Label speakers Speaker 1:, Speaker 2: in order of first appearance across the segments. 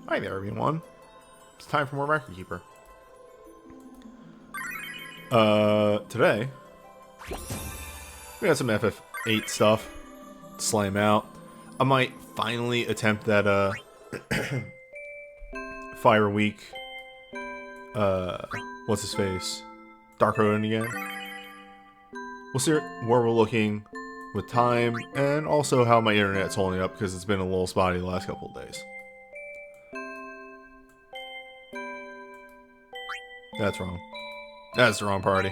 Speaker 1: Hi there, everyone. It's time for more Record Keeper. Today, we got some FF8 stuff to slam out. I might finally attempt that, Fire Week, what's his face? Dark Road again. We'll see where we're looking with time, and also how my internet's holding up, because it's been a little spotty the last couple of days. That's wrong. That's the wrong party.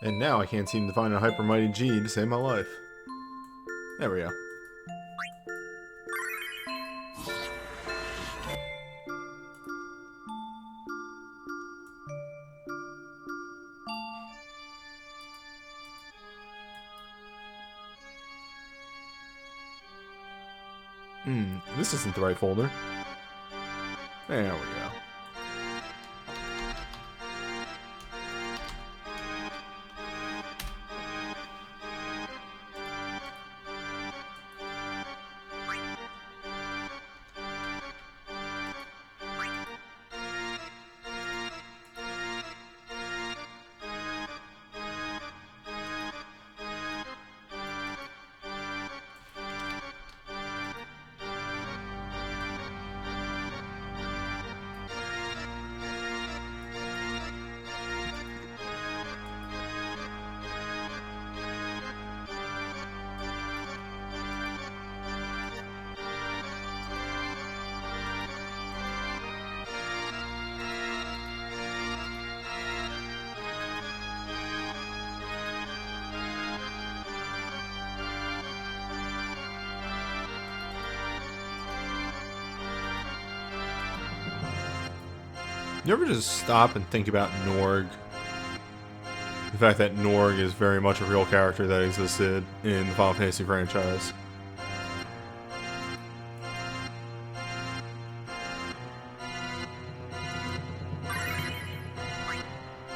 Speaker 1: And now I can't seem to find a Hyper Mighty G to save my life. There we go. This isn't the right folder. There we go. You ever just stop and think about Norg? The fact that Norg is very much a real character that existed in the Final Fantasy franchise.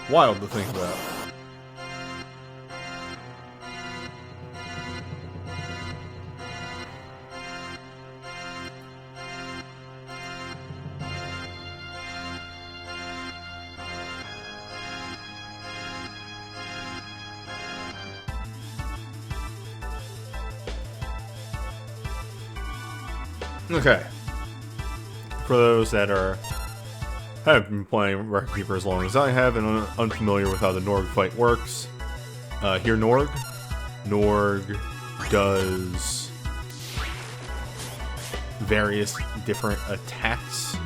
Speaker 1: Wild to think about. Okay. For those that have been playing Record Keeper as long as I have and are unfamiliar with how the Norg fight works, here Norg does various different attacks.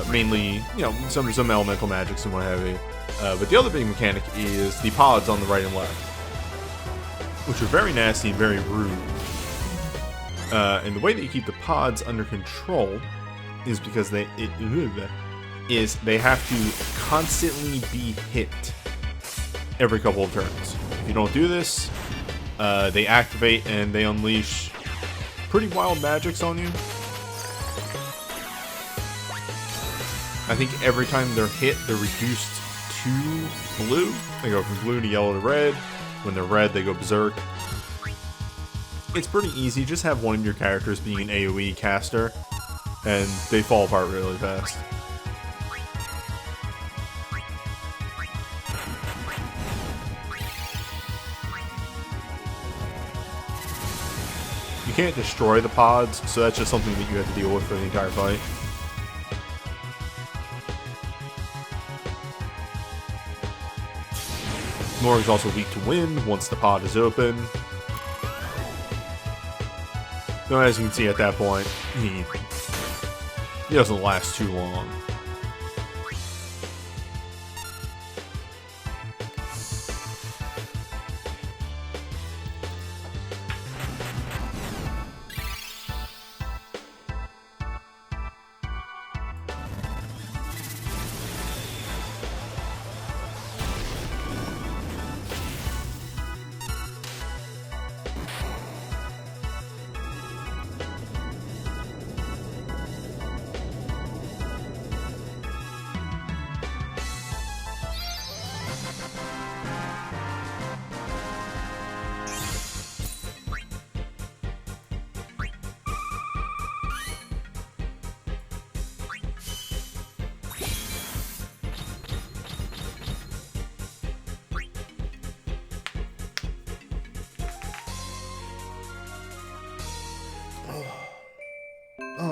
Speaker 1: Mainly, you know, some elemental magics and what have you. But the other big mechanic is the pods on the right and left, which are very nasty and very rude. And the way that you keep the pods under control is because they have to constantly be hit every couple of turns. If you don't do this, they activate and they unleash pretty wild magics on you. I think every time they're hit, they're reduced to blue. They go from blue to yellow to red. When they're red, they go berserk. It's pretty easy. Just have one of your characters being an AoE caster, and they fall apart really fast. You can't destroy the pods, so that's just something that you have to deal with for the entire fight. Norg is also weak to wind once the pod is open. Though, as you can see at that point, he doesn't last too long.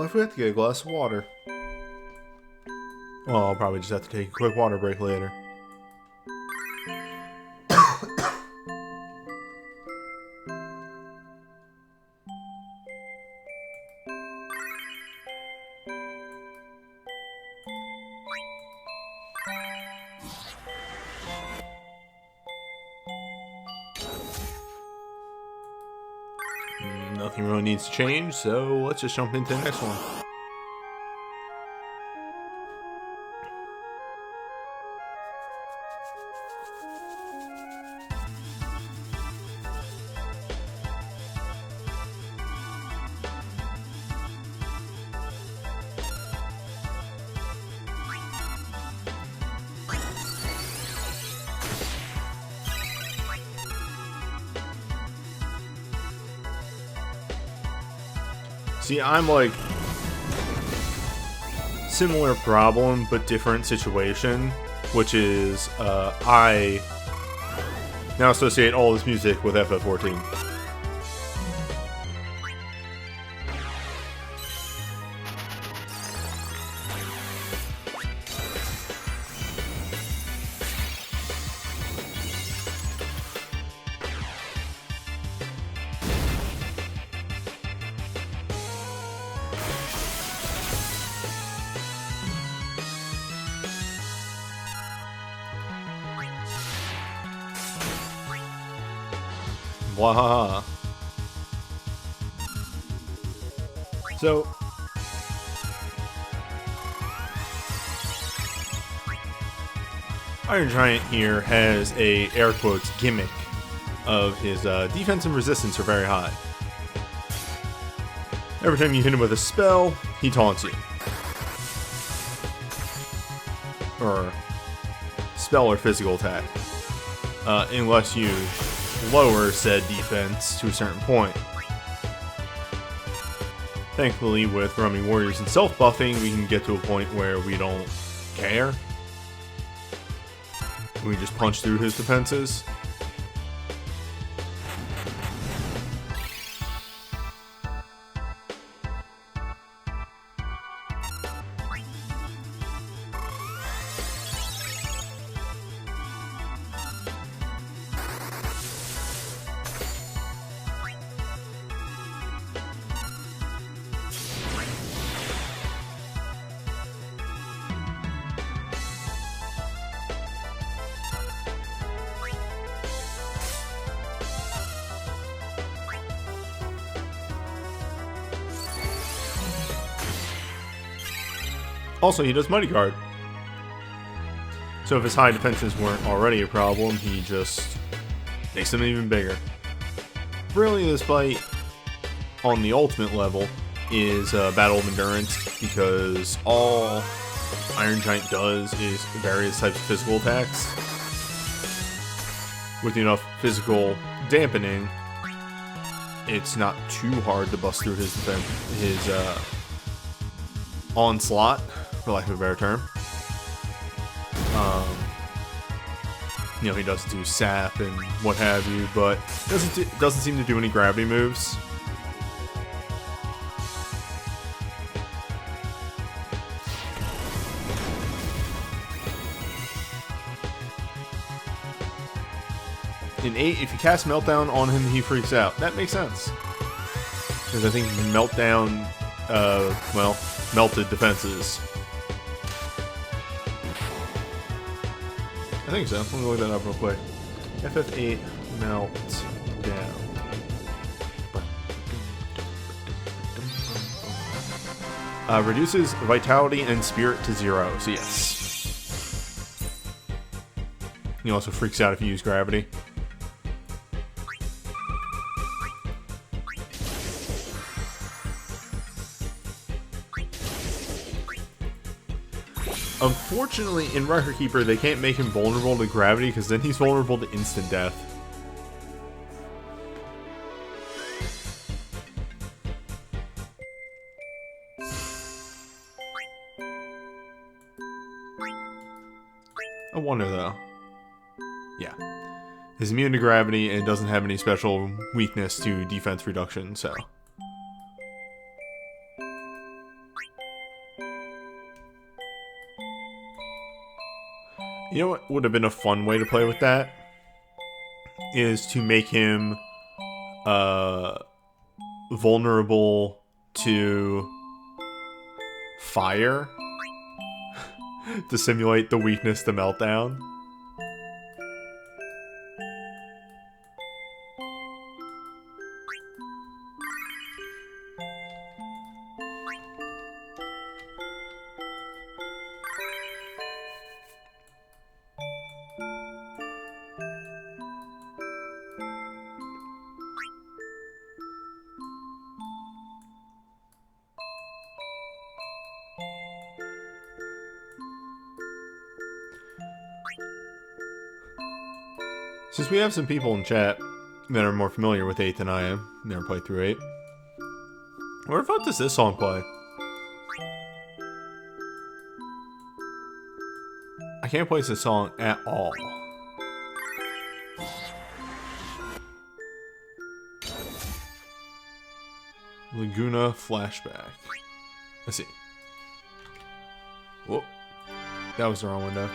Speaker 1: I forgot to get a glass of water. Well, I'll probably just have to take a quick water break later. Nothing really needs to change, so let's just jump into the next one. See, I'm like similar problem but different situation, which is I now associate all this music with FF14. Blah. So Iron Giant here has a air quotes gimmick of his defense and resistance are very high. Every time you hit him with a spell, he taunts you. Or spell or physical attack. Unless you lower said defense to a certain point. Thankfully, with roaming warriors and self-buffing, we can get to a point where we don't care. We just punch through his defenses. Also, he does Mighty Guard. So if his high defenses weren't already a problem, he just makes them even bigger. Really, this fight on the ultimate level is Battle of Endurance, because all Iron Giant does is various types of physical attacks. With enough physical dampening, it's not too hard to bust through his defense, his onslaught, for lack of a better term. You know, he does do sap and what have you, but doesn't seem to do any gravity moves. In 8, if you cast Meltdown on him, he freaks out. That makes sense. Because I think Meltdown, well, melted defenses. I think so. Let me look that up real quick. FF8 Meltdown. Reduces vitality and spirit to 0, so yes. He also freaks out if you use gravity. Unfortunately, in Record Keeper, they can't make him vulnerable to gravity, because then he's vulnerable to instant death. I wonder, though. Yeah. He's immune to gravity and doesn't have any special weakness to defense reduction, so... You know what would have been a fun way to play with that? Is to make him vulnerable to fire to simulate the weakness to Meltdown. Since we have some people in chat that are more familiar with 8 than I am, never played through 8. Where the fuck does this song play? I can't place this song at all. Laguna flashback. Let's see. Whoop. That was the wrong window.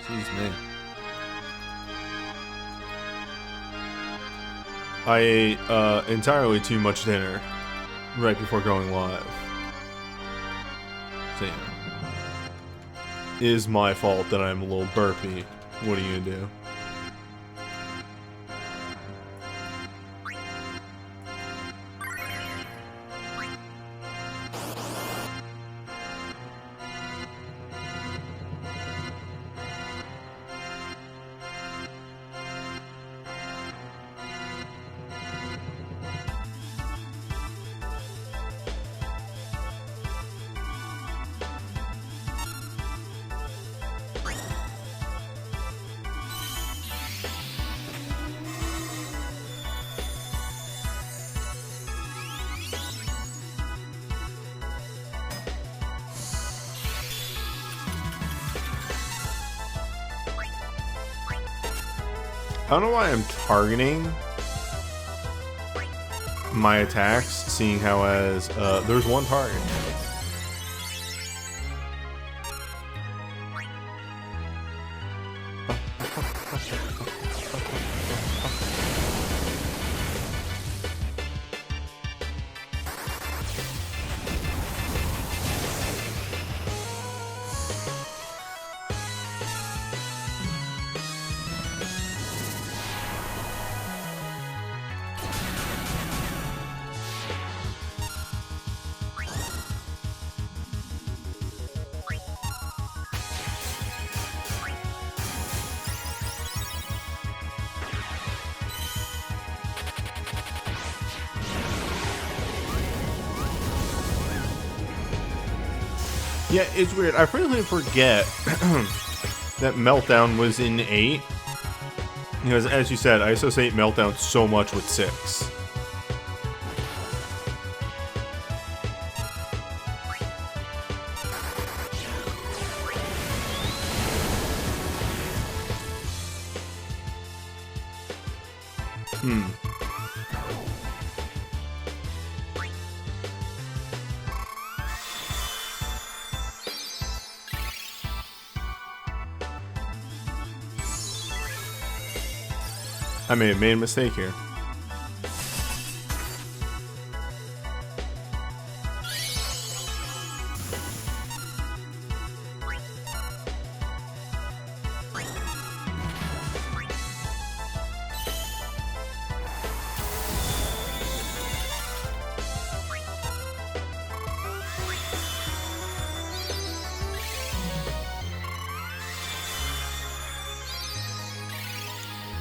Speaker 1: Jeez, man. I ate entirely too much dinner right before going live. So, yeah. It is my fault that I'm a little burpy. What are you gonna do? I don't know why I'm targeting my attacks, seeing how as there's one target. Yeah, it's weird. I frequently forget that Meltdown was in 8. Because, as you said, I associate Meltdown so much with 6. I may have made a mistake here.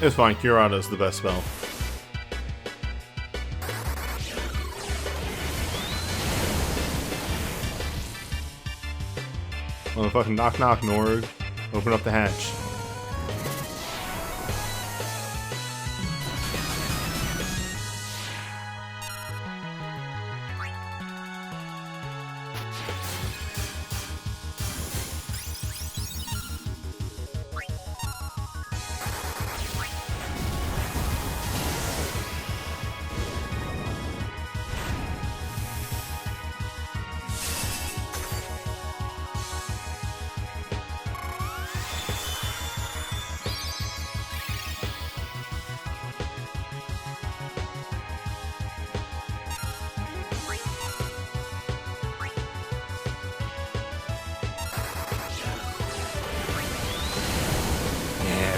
Speaker 1: It's fine, Curada's the best spell. Motherfucking knock knock, Norg. Open up the hatch.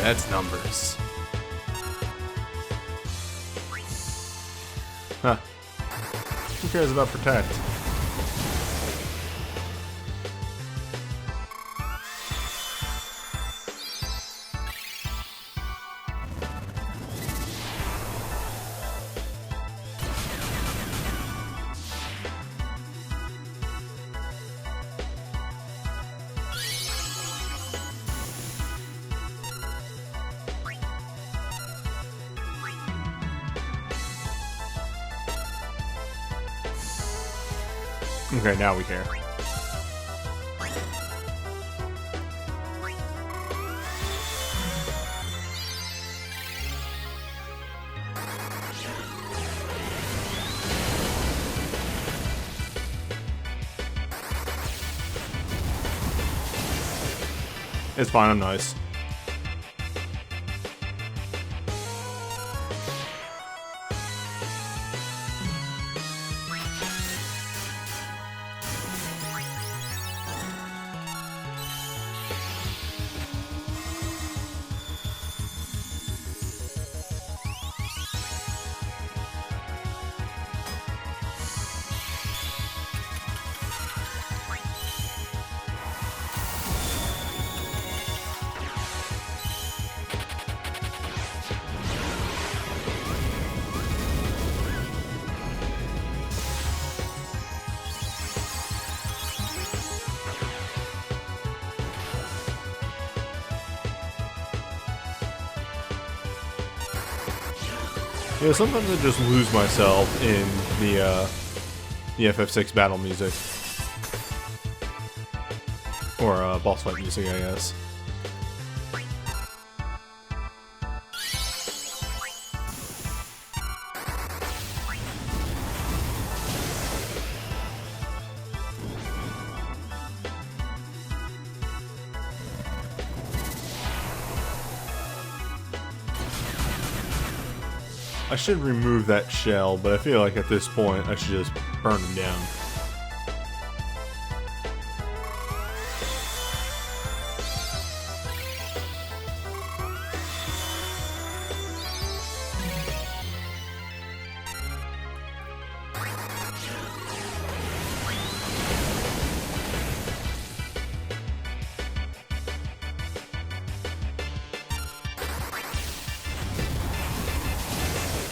Speaker 1: That's numbers. Huh. Who cares about protect? Okay, now we care. It's fine, I'm nice. Yeah, sometimes I just lose myself in the FF6 battle music. Or boss fight music, I guess. I should remove that shell, but I feel like at this point I should just burn them down.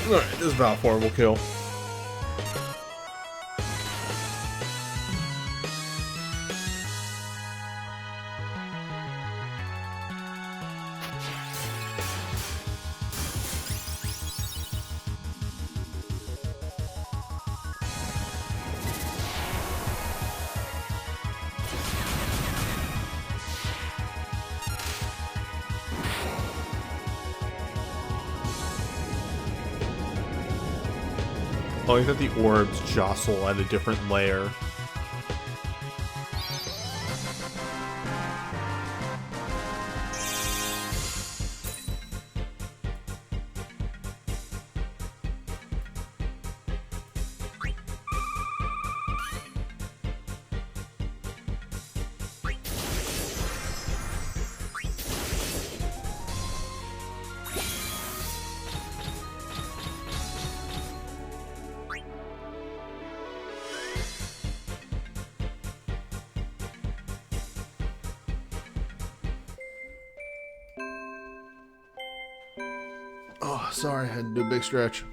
Speaker 1: Alright, this is about a horrible kill. I like that the orbs jostle at a different layer. Oh, sorry, I had to do a big stretch.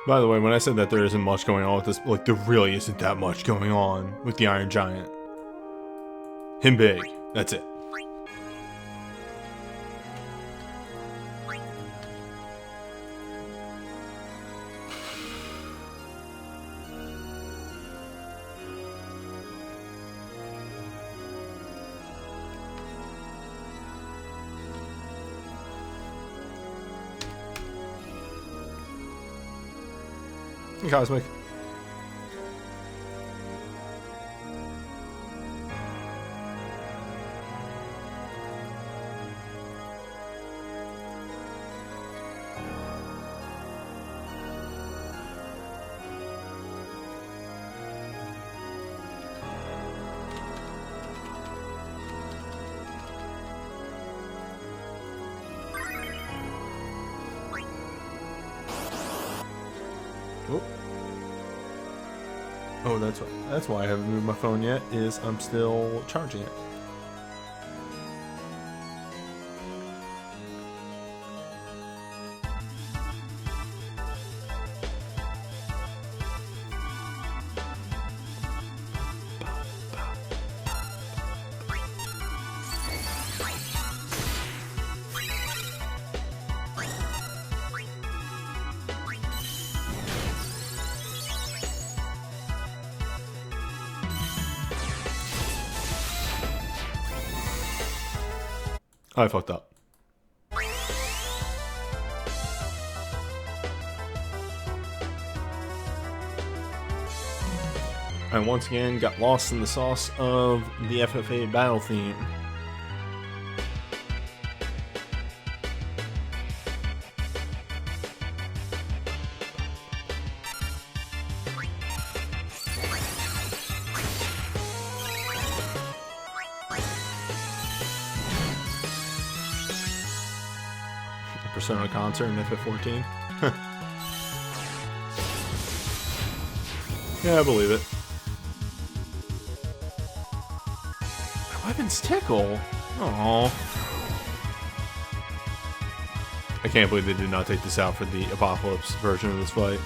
Speaker 1: By the way, when I said that there isn't much going on with this, like, there really isn't that much going on with the Iron Giant. Him big. That's it. Cosmic. Oh, that's why I haven't moved my phone yet, is I'm still charging it. I fucked up. I once again got lost in the sauce of the FFA battle theme. Persona concert in FF14. Yeah, I believe it. My weapons tickle. Aww. I can't believe they did not take this out for the Apocalypse version of this fight.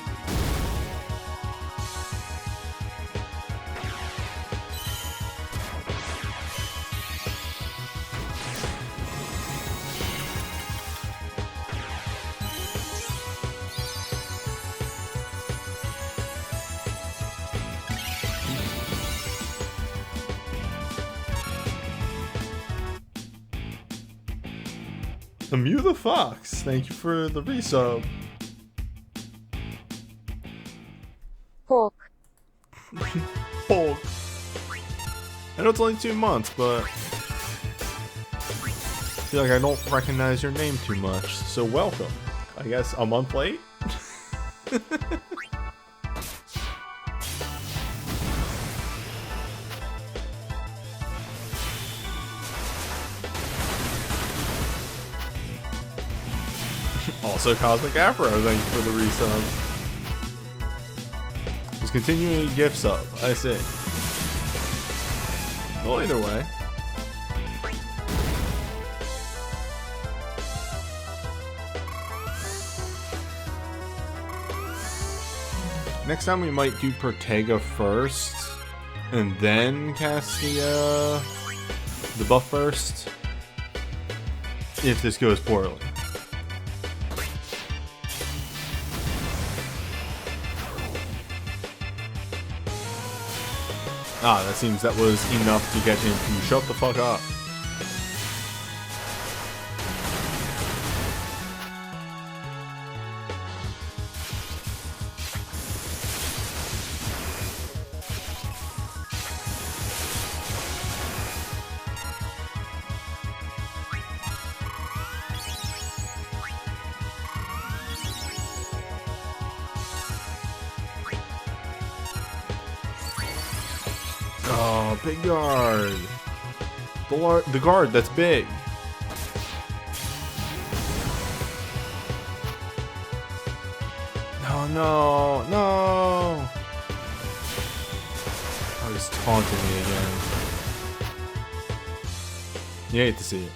Speaker 1: Mew the Fox, thank you for the resub.
Speaker 2: Pork.
Speaker 1: Pork. I know it's only 2 months, but I feel like I don't recognize your name too much, so welcome. I guess a month late? Also, Cosmic Afro, thank you for the resub. Just continuing a gift sub, I see. Well, either way. Next time we might do Protega first, and then cast the buff burst. If this goes poorly. Ah, that seems that was enough to get him to shut the fuck up. Oh, big guard. The guard that's big. No, no, no. Oh, he's taunting me again. You hate to see it.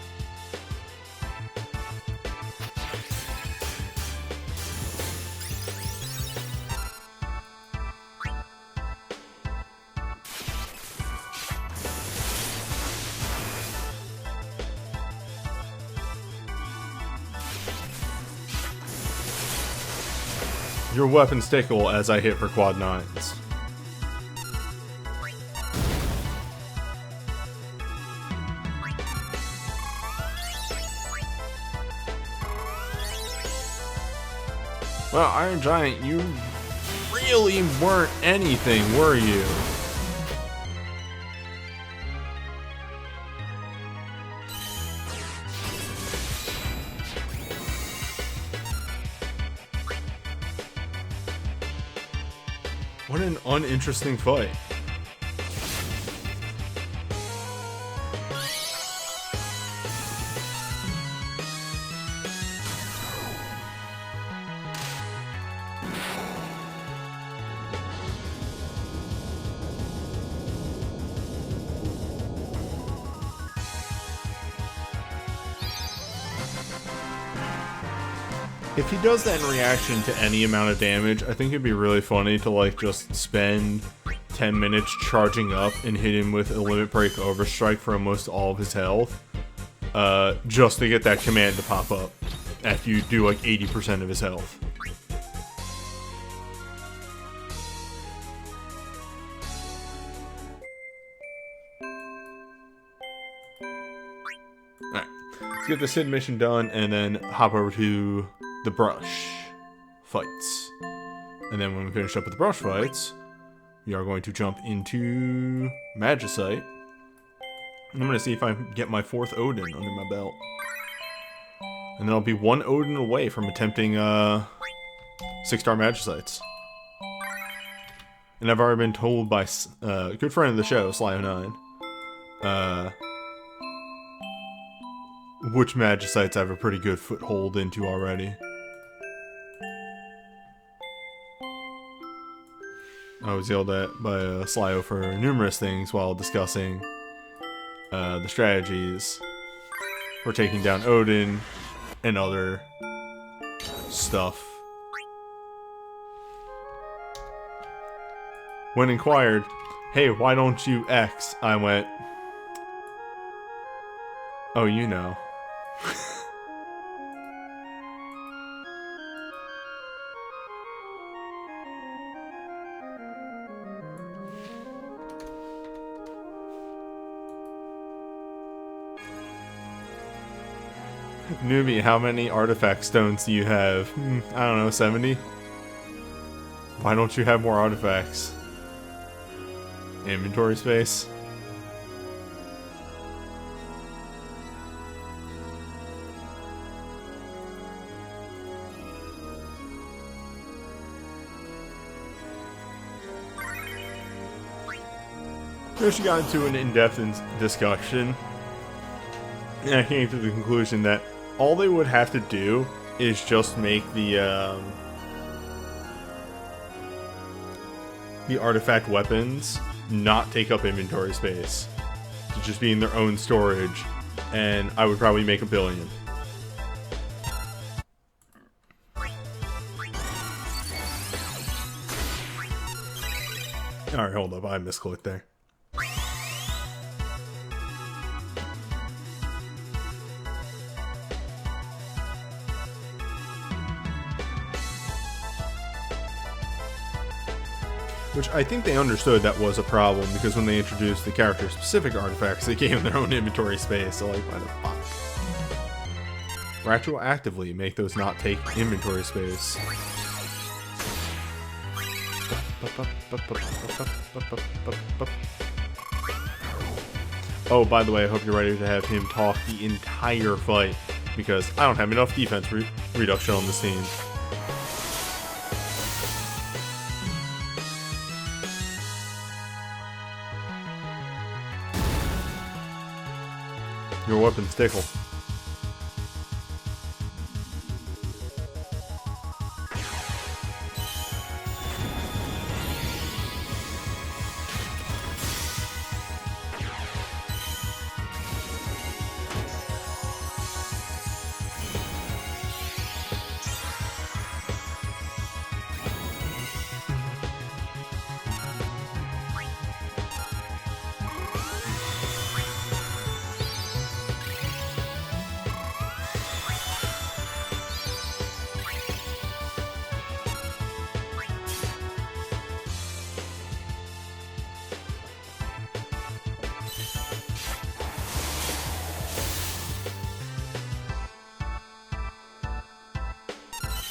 Speaker 1: Your weapons tickle as I hit for quad 9s. Well, Iron Giant, you really weren't anything, were you? What an uninteresting fight. If he does that in reaction to any amount of damage, I think it'd be really funny to like just spend 10 minutes charging up and hit him with a Limit Break Overstrike for almost all of his health. Just to get that command to pop up after you do like 80% of his health. Alright, let's get this hidden mission done and then hop over to the brush fights. And then when we finish up with the brush fights, we are going to jump into Magicite. And I'm going to see if I can get my 4th Odin under my belt. And then I'll be 1 Odin away from attempting 6-star Magicites. And I've already been told by a good friend of the show, Sly09, which Magicites I have a pretty good foothold into already. I was yelled at by Slyo for numerous things while discussing the strategies for taking down Odin and other stuff. When inquired, hey, why don't you X? I went, oh, you know. Newbie, how many artifact stones do you have? I don't know, 70? Why don't you have more artifacts? Inventory space? She got into an in-depth discussion, and I came to the conclusion that all they would have to do is just make the artifact weapons not take up inventory space, to just be in their own storage, and I would probably make $1 billion. Alright, hold up. I misclicked there. Which I think they understood that was a problem, because when they introduced the character-specific artifacts, they gave them their own inventory space, so like, why the fuck? Retroactively make those not take inventory space. Oh, by the way, I hope you're ready to have him talk the entire fight, because I don't have enough defense reduction on this team. Your weapons tickle.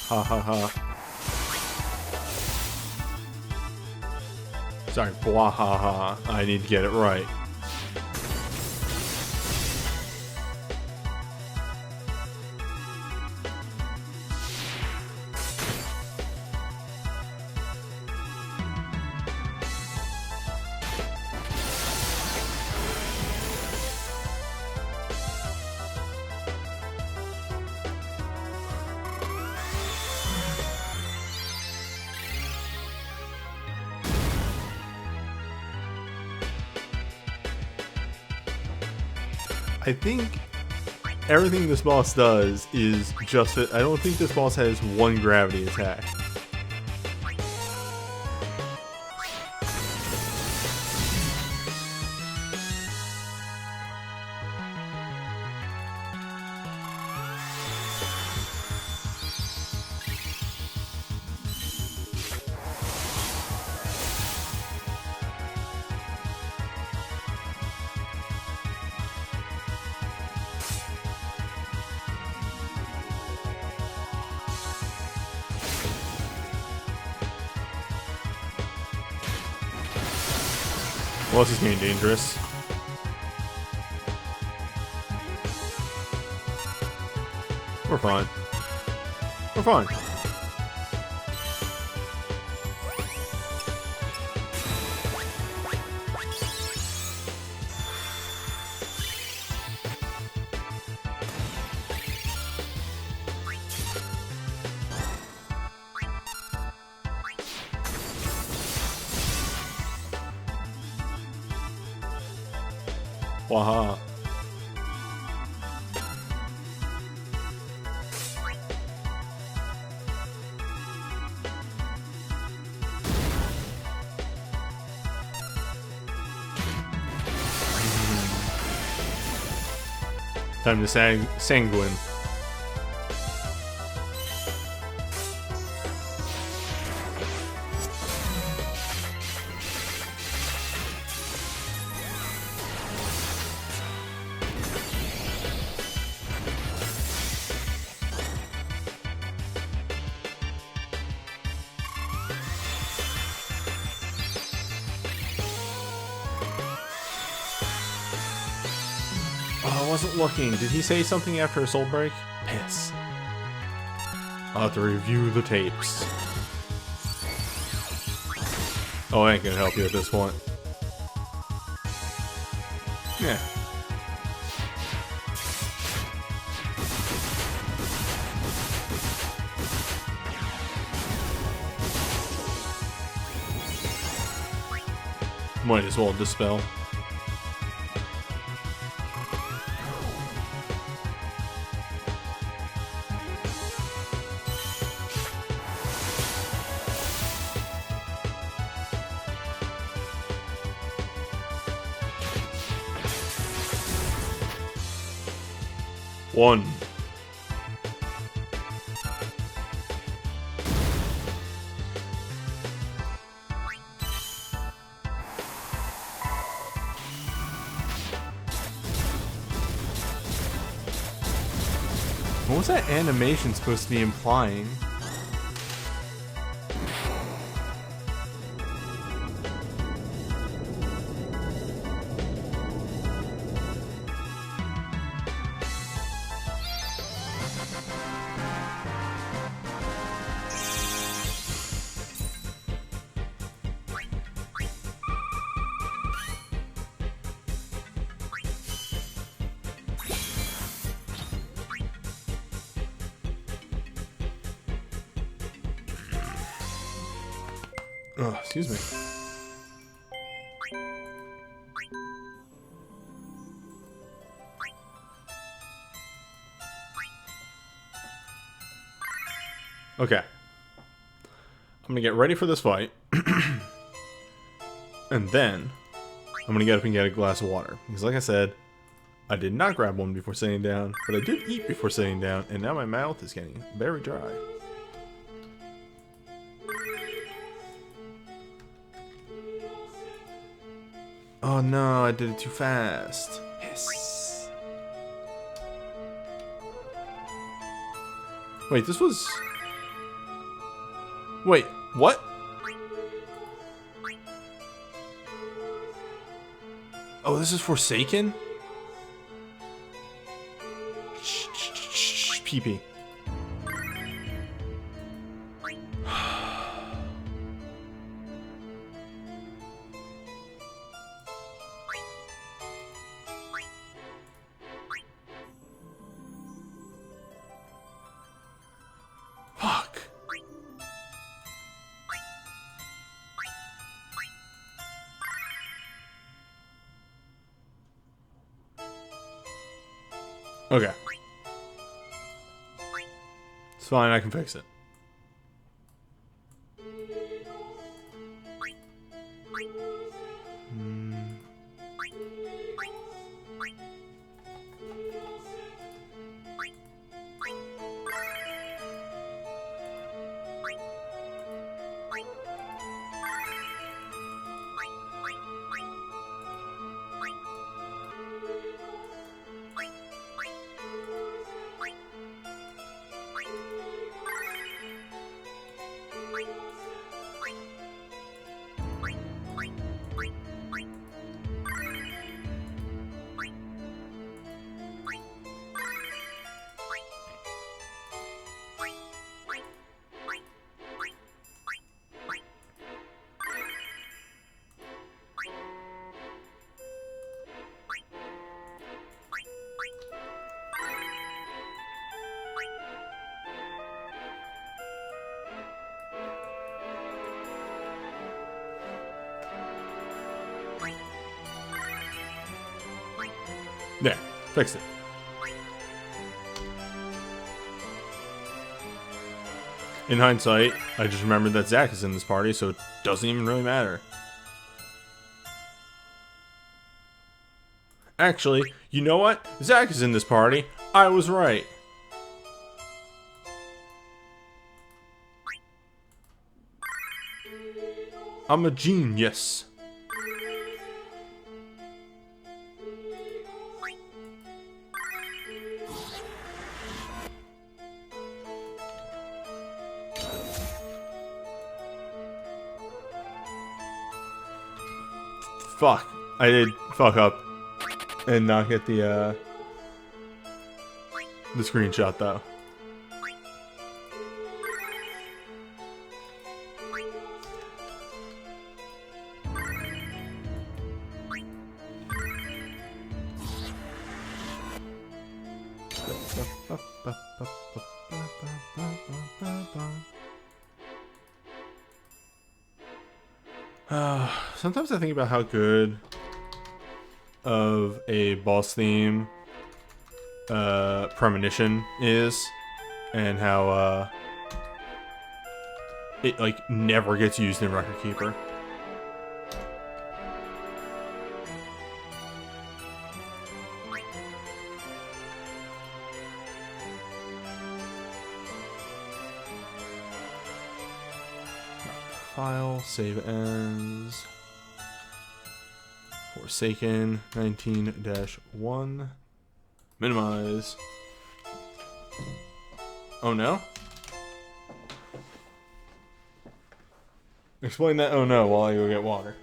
Speaker 1: Ha ha ha. Sorry, blah ha ha. I need to get it right. I think everything this boss does is just it. I don't think this boss has one gravity attack. Well, this is getting dangerous. We're fine. We're fine. Waha. Time to sanguine. Oh, I wasn't looking. Did he say something after a soul break? Piss. I'll have to review the tapes. Oh, I ain't gonna help you at this point. Yeah. Might as well dispel. 1. What was that animation supposed to be implying? Oh, excuse me. Okay. I'm gonna get ready for this fight. And then I'm gonna get up and get a glass of water. Because like I said, I did not grab one before sitting down, but I did eat before sitting down, and now my mouth is getting very dry. Oh no, I did it too fast. Yes. Wait, this was... Wait, what? Oh, this is Forsaken? Shh, pee-pee. Fuck. Okay. It's fine, I can fix it. There, fixed it. In hindsight, I just remembered that Zach is in this party, so it doesn't even really matter. Actually, you know what? Zach is in this party. I was right. I'm a genius. Fuck. I did fuck up and not get the screenshot though. Sometimes I think about how good of a boss theme Premonition is, and how it like never gets used in Record Keeper. file, save as Forsaken 19-1. Minimize. Oh no? Explain that oh no while I go get water.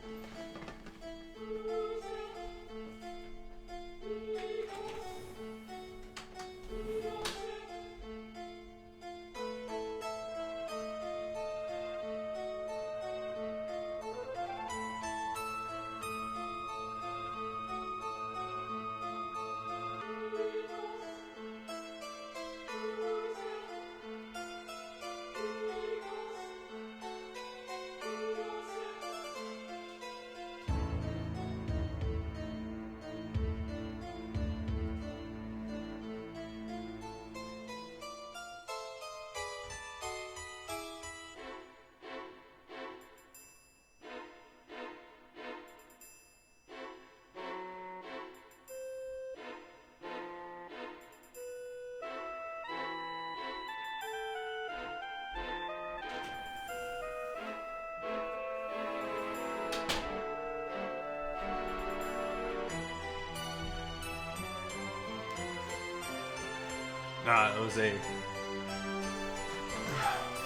Speaker 1: That was a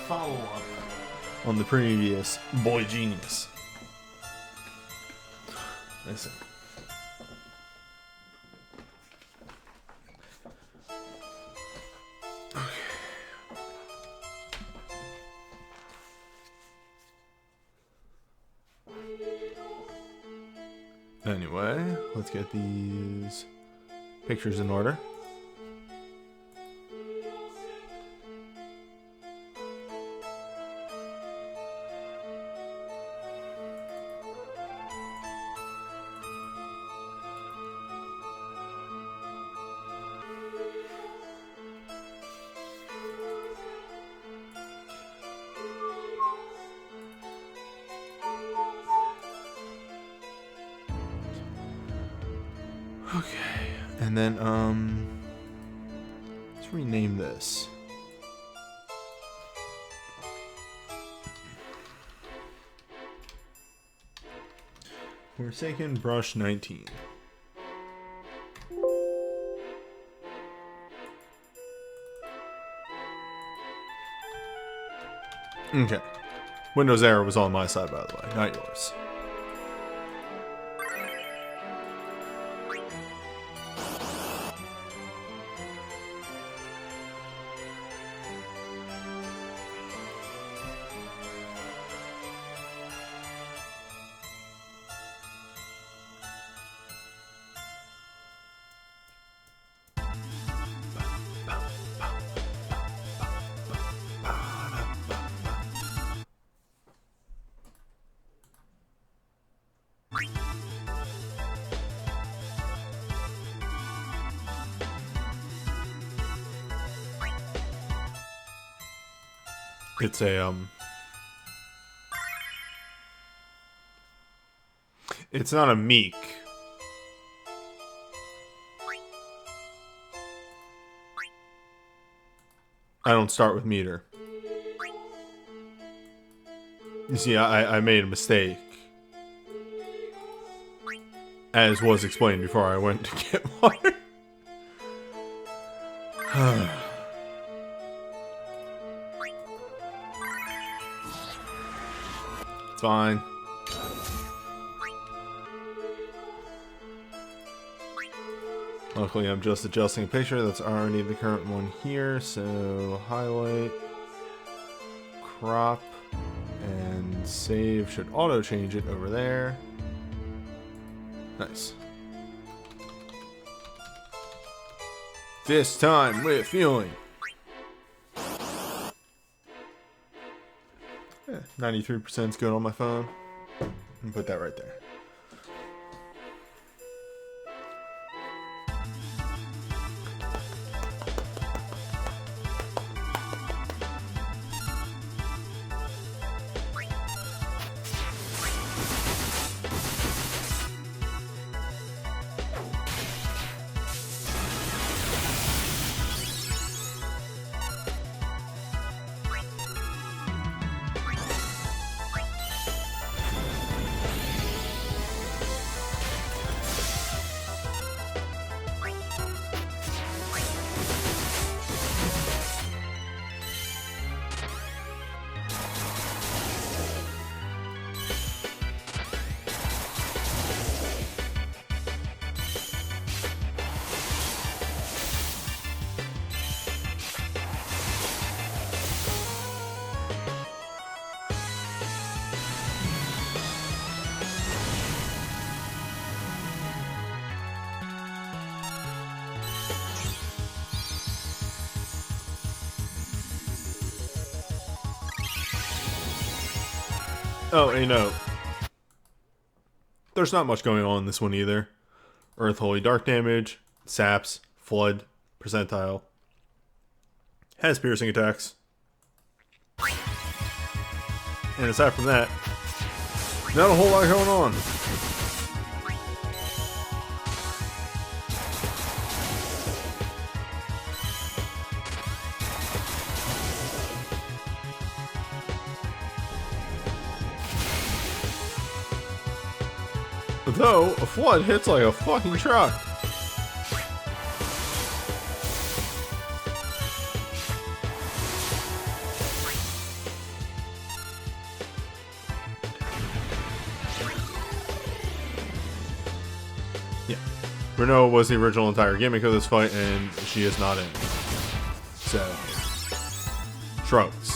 Speaker 1: follow-up on the previous Boy Genius. Listen. Anyway, let's get these pictures in order. Okay, and then, let's rename this. Forsaken Brush 19. Okay. Windows error was on my side, by the way, not yours. It's a, it's not a meek. I don't start with meter. You see, I made a mistake. As was explained before I went to get water. It's fine. Luckily, I'm just adjusting a picture that's already the current one here. So, highlight, crop, and save should auto change it over there. Nice. This time with feeling. 93% is good on my phone. And put that right there. Oh, and there's not much going on in this one either. Earth Holy Dark damage, saps, flood, percentile. Has piercing attacks. And aside from that, not a whole lot going on. Though, a flood hits like a fucking truck. Yeah. Renault was the original entire gimmick of this fight, and she is not in. So, shrugs.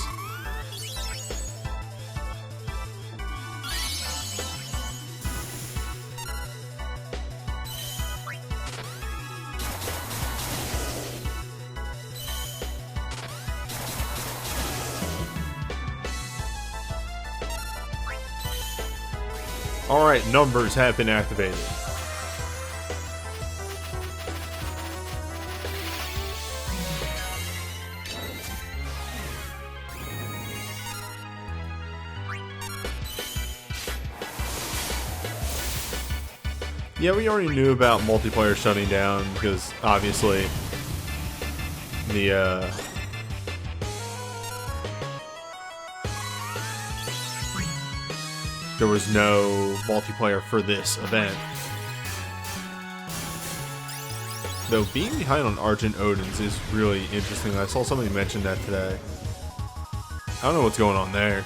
Speaker 1: Alright, numbers have been activated. Yeah, we already knew about multiplayer shutting down because obviously the there was no multiplayer for this event. Though being behind on Argent Odins is really interesting. I saw somebody mention that today. I don't know what's going on there.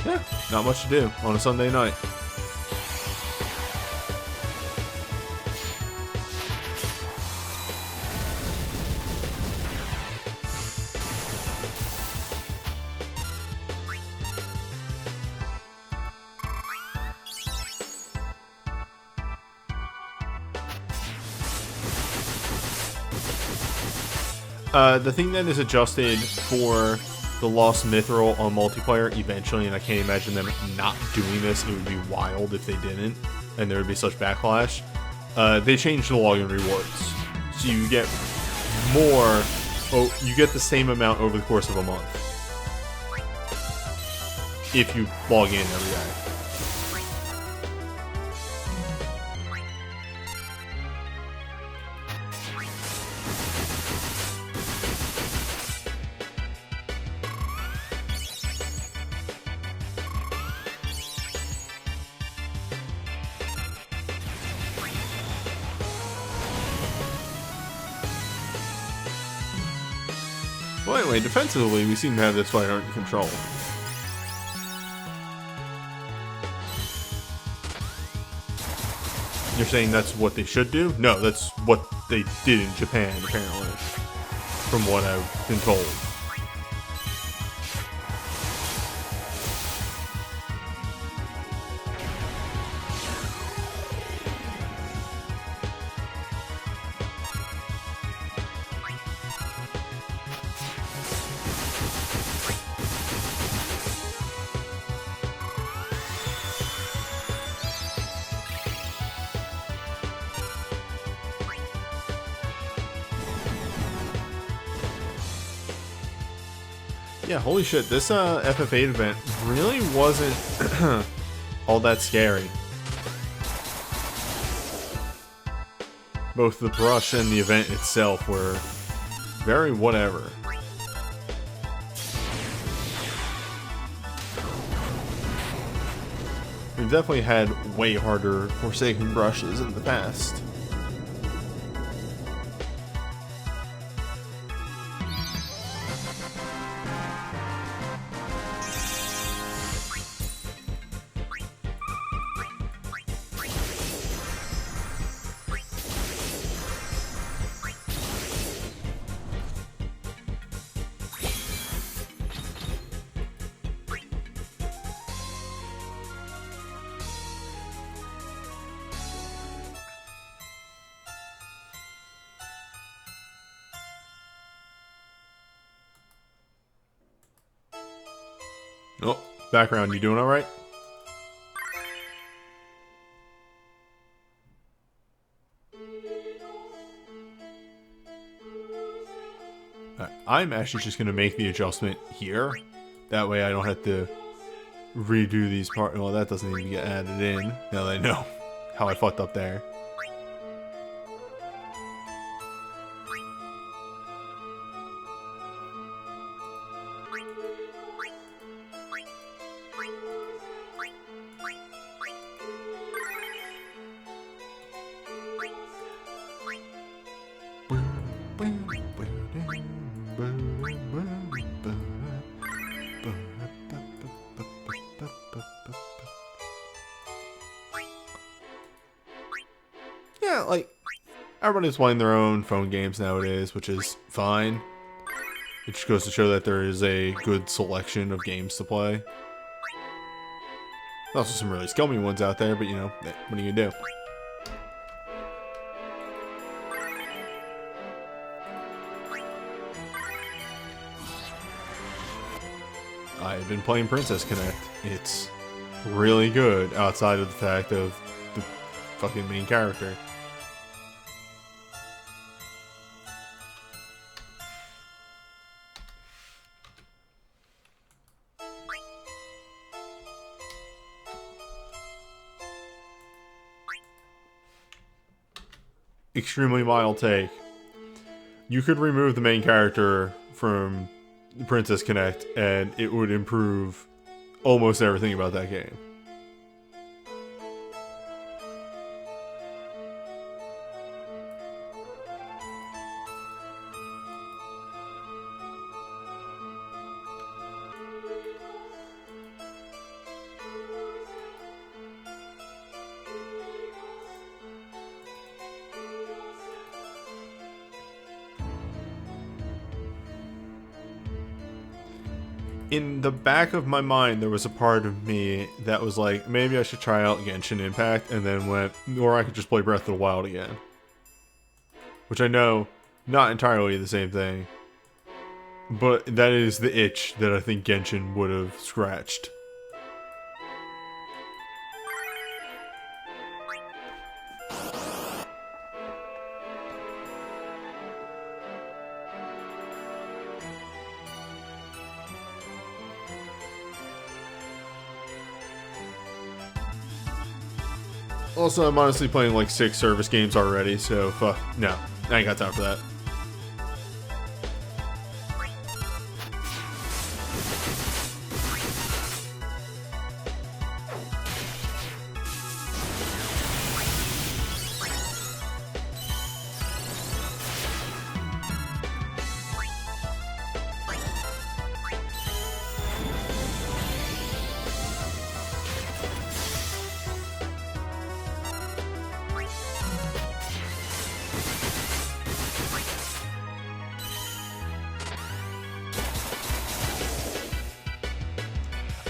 Speaker 1: Yeah, not much to do on a Sunday night. The thing that is adjusted for the Lost Mithril on multiplayer eventually, and I can't imagine them not doing this. It would be wild if they didn't, and there would be such backlash. They changed the login rewards, so you get more. Oh, you get the same amount over the course of a month if you log in every day. Well, anyway, defensively, we seem to have this fight under control. You're saying that's what they should do? No, that's what they did in Japan, apparently. From what I've been told. Yeah, holy shit, this FF8 event really wasn't all that scary. Both the brush and the event itself were very whatever. We've definitely had way harder Forsaken brushes in the past. Oh, background, you doing alright? I'm actually just going to make the adjustment here. That way I don't have to redo these parts. Well, that doesn't even get added in. Now that I know how I fucked up there. Yeah, like, everybody's playing their own phone games nowadays, which is fine. It just goes to show that there is a good selection of games to play. There's also some really scummy ones out there, but you know, what are you gonna do? I've been playing Princess Connect. It's really good outside of the fact of the fucking main character. Extremely mild take. You could remove the main character from Princess Connect and it would improve almost everything about that game. In the back of my mind, there was a part of me that was like, maybe I should try out Genshin Impact, and then went, or I could just play Breath of the Wild again. Which I know, not entirely the same thing. But that is the itch that I think Genshin would have scratched. Also, I'm honestly playing like 6 service games already, so no, I ain't got time for that.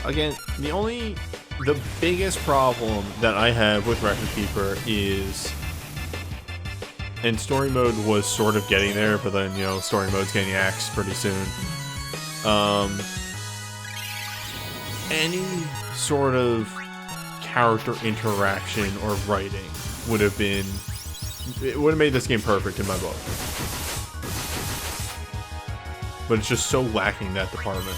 Speaker 1: Again, the biggest problem that I have with Record Keeper is, and story mode was sort of getting there, but then, you know, story mode's getting axed pretty soon. Any sort of character interaction or writing would have made this game perfect in my book. But it's just so lacking in that department.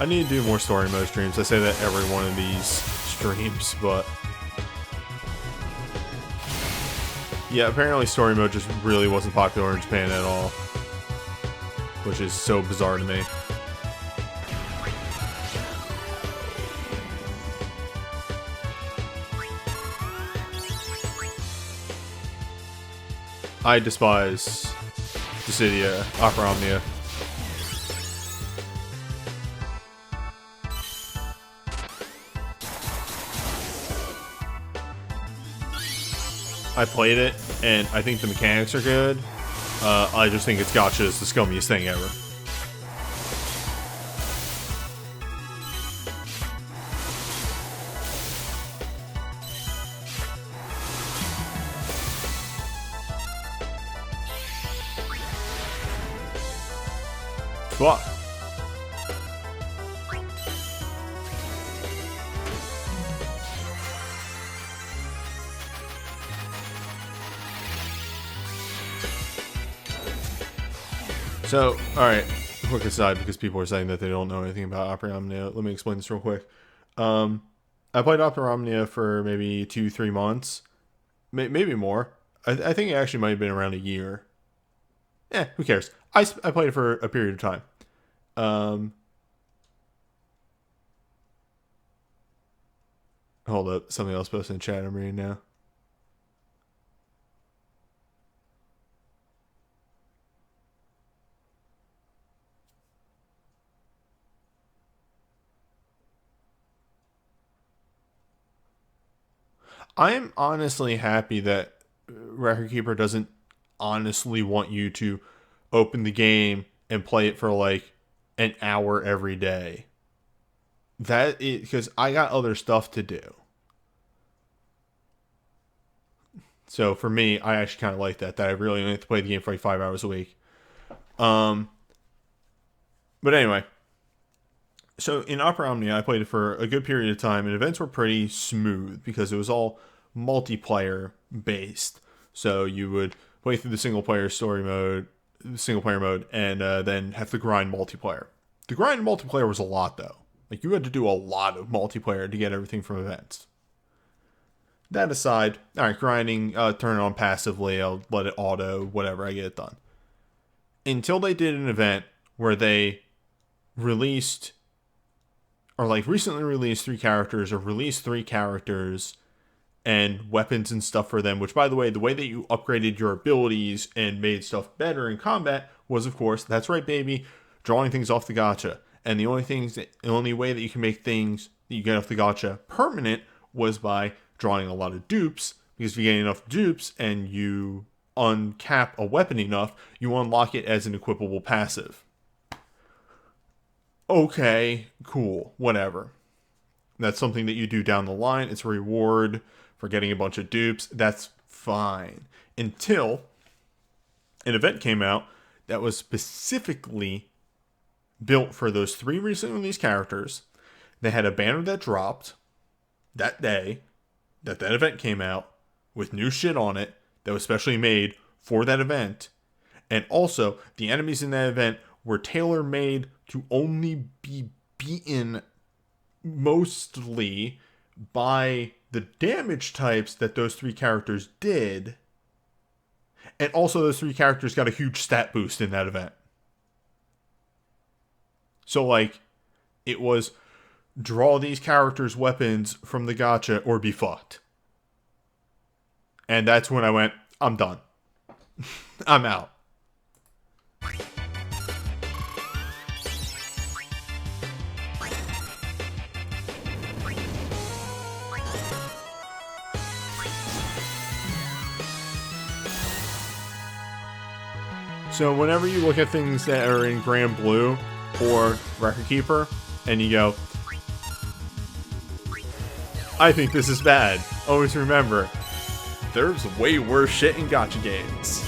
Speaker 1: I need to do more story mode streams. I say that every one of these streams, but yeah, apparently story mode just really wasn't popular in Japan at all, which is so bizarre to me. I despise Dissidia, Opera Omnia. I played it, and I think the mechanics are good. I just think its gacha is the scummiest thing ever. fuck. So, alright, quick aside, because people are saying that they don't know anything about Opera Omnia. Let me explain this real quick. I played Opera Omnia for maybe 2-3 months. Maybe more. I think it actually might have been around a year. Who cares? I played it for a period of time. Hold up. Something else posted in chat I'm reading now. I am honestly happy that Record Keeper doesn't honestly want you to open the game and play it for like an hour every day. That is because I got other stuff to do. So for me, I actually kind of like that I really only have to play the game for like 5 hours a week. But anyway, so in Opera Omnia, I played it for a good period of time, and events were pretty smooth because it was all multiplayer based. So you would play through the single player mode, and then have to grind multiplayer. The grind multiplayer was a lot though. Like you had to do a lot of multiplayer to get everything from events. That aside, alright, grinding, turn it on passively, I'll let it auto, whatever, I get it done. Until they did an event where they released, or like recently released 3 characters, or released 3 characters, and weapons and stuff for them, which by the way that you upgraded your abilities and made stuff better in combat was, of course, that's right baby, drawing things off the gacha. And the only way that you can make things that you get off the gacha permanent was by drawing a lot of dupes, because if you get enough dupes and you uncap a weapon enough, you unlock it as an equipable passive. Okay, cool, whatever. That's something that you do down the line. It's a reward for getting a bunch of dupes. That's fine. Until an event came out that was specifically built for those 3 recently released characters. They had a banner that dropped that day that event came out with new shit on it that was specially made for that event. And also, the enemies in that event were tailor-made to only be beaten mostly by the damage types that those 3 characters did. And also those 3 characters got a huge stat boost in that event. So like, it was draw these characters' weapons from the gacha or be fucked. And that's when I went, I'm done. I'm out. So whenever you look at things that are in Grand Blue or Record Keeper, and you go, I think this is bad, always remember, there's way worse shit in gacha games.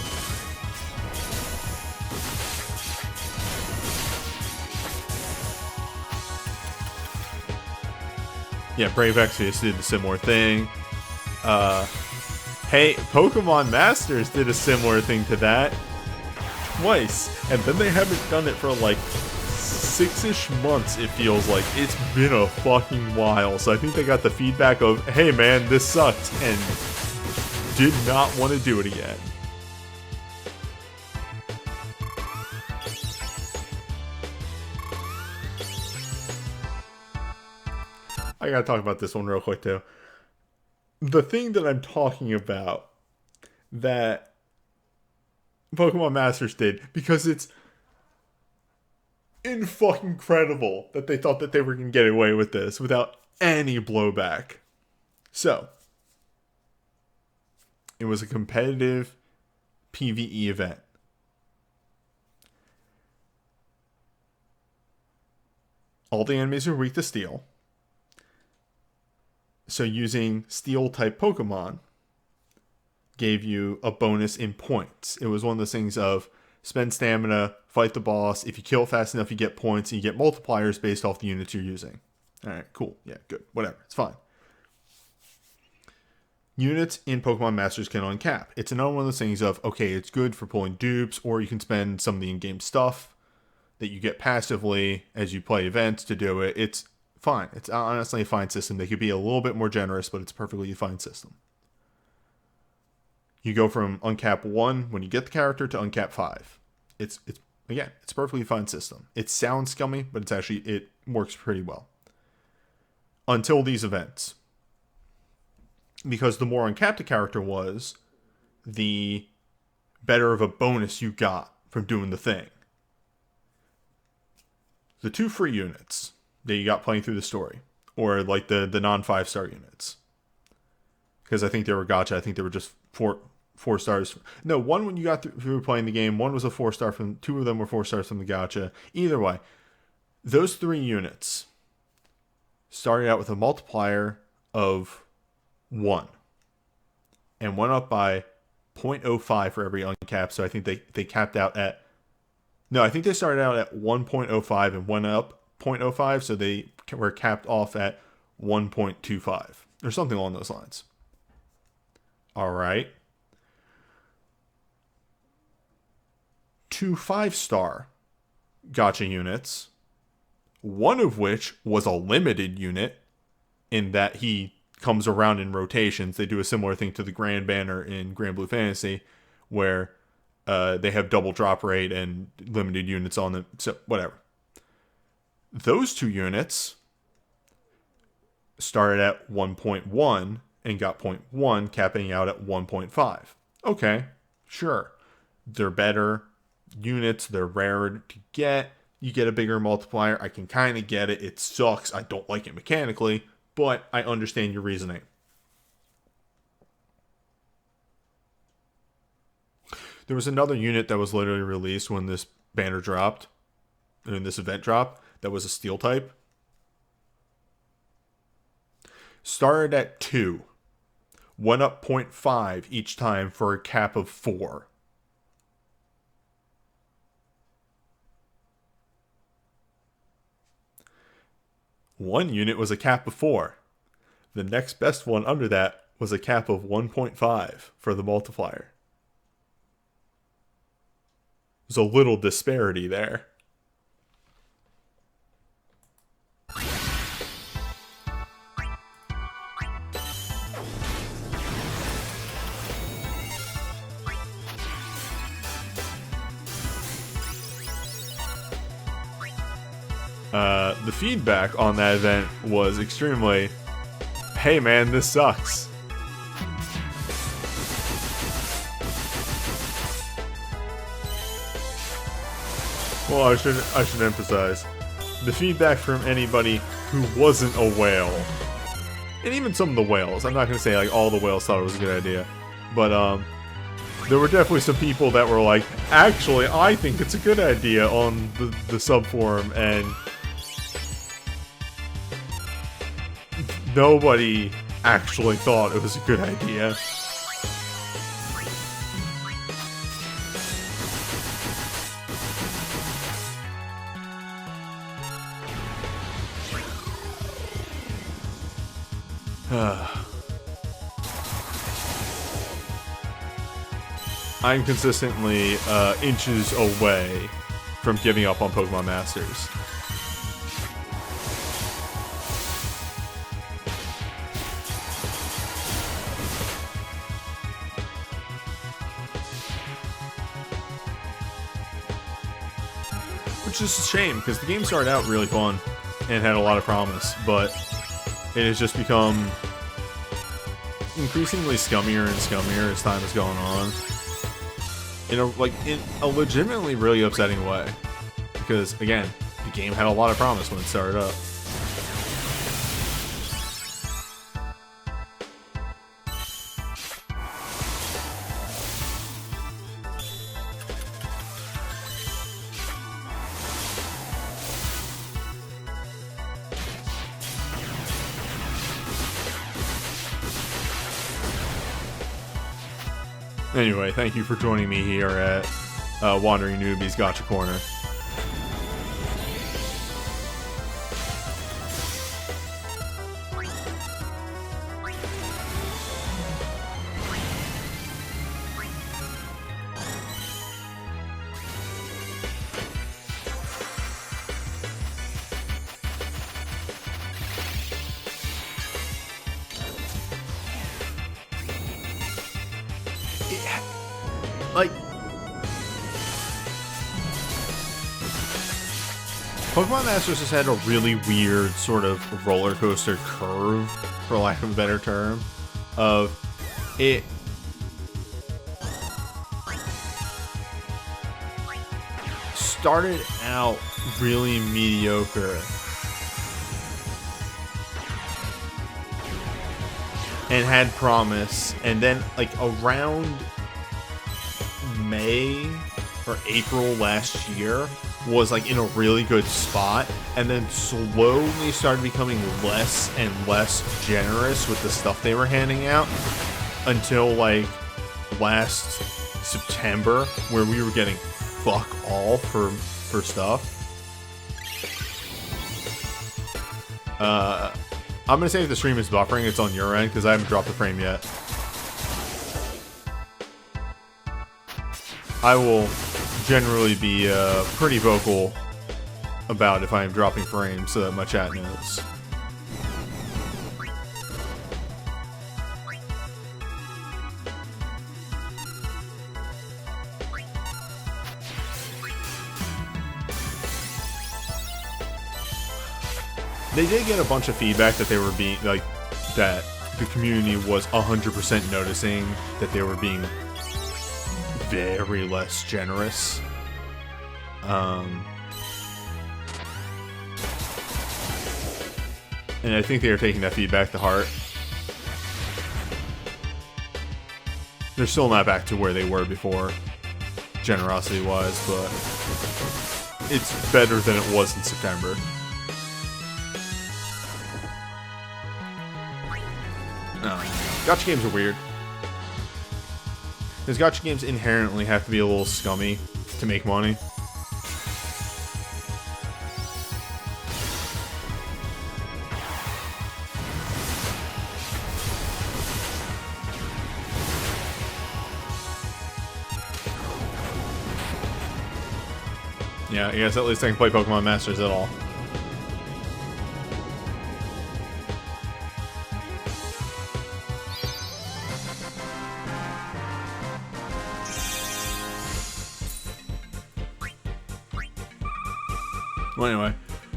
Speaker 1: Yeah, Brave Exvius did a similar thing. Hey, Pokemon Masters did a similar thing to that. Twice. And then they haven't done it for like 6-ish months, it feels like. It's been a fucking while. So I think they got the feedback of, hey man, this sucked, and did not want to do it again. I gotta talk about this one real quick too. The thing that I'm talking about that Pokemon Masters did, because it's fucking incredible that they thought that they were gonna get away with this without any blowback. So, it was a competitive PvE event. All the enemies are weak to steel. So using steel type Pokemon gave you a bonus in points. It was one of those things of spend stamina, fight the boss. If you kill fast enough, you get points, and you get multipliers based off the units you're using. Alright, cool. Yeah, good. Whatever. It's fine. Units in Pokemon Masters can uncap. It's another one of those things of, okay, it's good for pulling dupes, or you can spend some of the in-game stuff that you get passively as you play events to do it. It's fine. It's honestly a fine system. They could be a little bit more generous, but it's a perfectly fine system. You go from uncap 1 when you get the character to uncap 5. It's again, it's a perfectly fine system. It sounds scummy, but it works pretty well. Until these events. Because the more uncapped a character was, the better of a bonus you got from doing the thing. The 2 free units that you got playing through the story, or like the non 5-star units, because I think they were gacha. I think they were just four stars. No, one when you got through playing the game, one was a 4-star from. 2 of them were 4 stars from the gacha. Either way, those 3 units started out with a multiplier of 1 and went up by 0.05 for every uncap. So I think they capped out at. No, I think they started out at 1.05 and went up 0.05, so they were capped off at 1.25 or something along those lines. All right. 2 5-star gacha units, one of which was a limited unit in that he comes around in rotations. They do a similar thing to the Grand Banner in Grand Blue Fantasy, where they have double drop rate and limited units on them. So, whatever. Those 2 units started at 1.1 and got 0.1, capping out at 1.5. Okay, sure. They're better units. They're rarer to get. You get a bigger multiplier. I can kind of get it. It sucks. I don't like it mechanically, but I understand your reasoning. There was another unit that was literally released when this banner dropped, and this event dropped, that was a steel type. Started at 2. Went up 0.5 each time for a cap of 4. One unit was a cap of 4. The next best one under that was a cap of 1.5 for the multiplier. There's a little disparity there. The feedback on that event was extremely, hey man, this sucks. Well, I should emphasize, the feedback from anybody who wasn't a whale, and even some of the whales, I'm not going to say like all the whales thought it was a good idea, but there were definitely some people that were like, actually, I think it's a good idea on the subforum, and nobody actually thought it was a good idea. I'm consistently inches away from giving up on Pokemon Masters. Which is a shame, because the game started out really fun and had a lot of promise, but it has just become increasingly scummier and scummier as time has gone on. In a legitimately really upsetting way. Because, again, the game had a lot of promise when it started up. Anyway, thank you for joining me here at Wandering Newbie's Gotcha Corner. Like, Pokemon Masters has had a really weird sort of roller coaster curve, for lack of a better term, of it. Started out really mediocre and had promise, and then like around May or April last year was like in a really good spot, and then slowly started becoming less and less generous with the stuff they were handing out until like last September, where we were getting fuck all for stuff. I'm gonna say if the stream is buffering, it's on your end because I haven't dropped the frame yet. I will generally be pretty vocal about if I am dropping frames so that my chat knows. They did get a bunch of feedback that they were being, like, that the community was 100% noticing that they were being very less generous. And I think they are taking that feedback to heart. They're still not back to where they were before, generosity-wise, but it's better than it was in September. Gacha games are weird. Because gacha games inherently have to be a little scummy to make money. Yeah, I guess at least I can play Pokemon Masters at all. Well, anyway,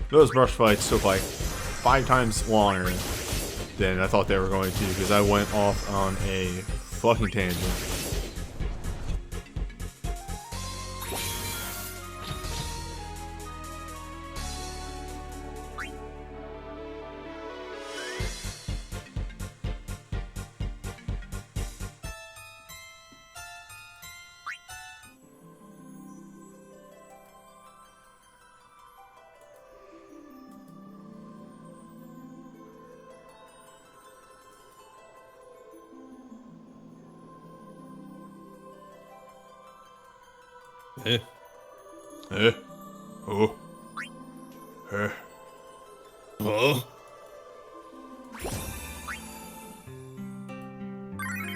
Speaker 1: those brush fights took like 5 times longer than I thought they were going to because I went off on a fucking tangent. Oh.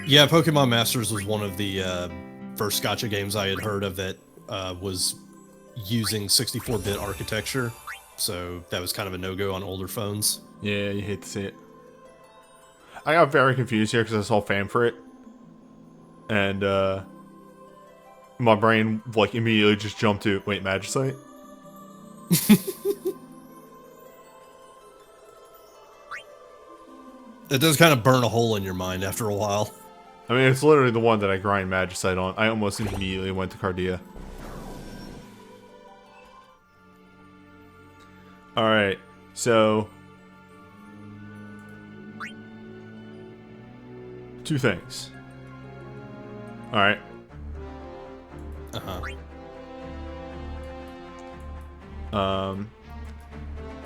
Speaker 3: Yeah, Pokemon Masters was one of the first gacha games I had heard of that was using 64-bit architecture, so that was kind of a no-go on older phones.
Speaker 1: Yeah, you hate to see it. I got very confused here because I saw fan for it, and my brain like immediately just jumped to wait, Magicite.
Speaker 3: It does kind of burn a hole in your mind after a while.
Speaker 1: I mean, it's literally the one that I grind Magicite on. I almost immediately went to Cardia. Alright, so 2 things. Alright.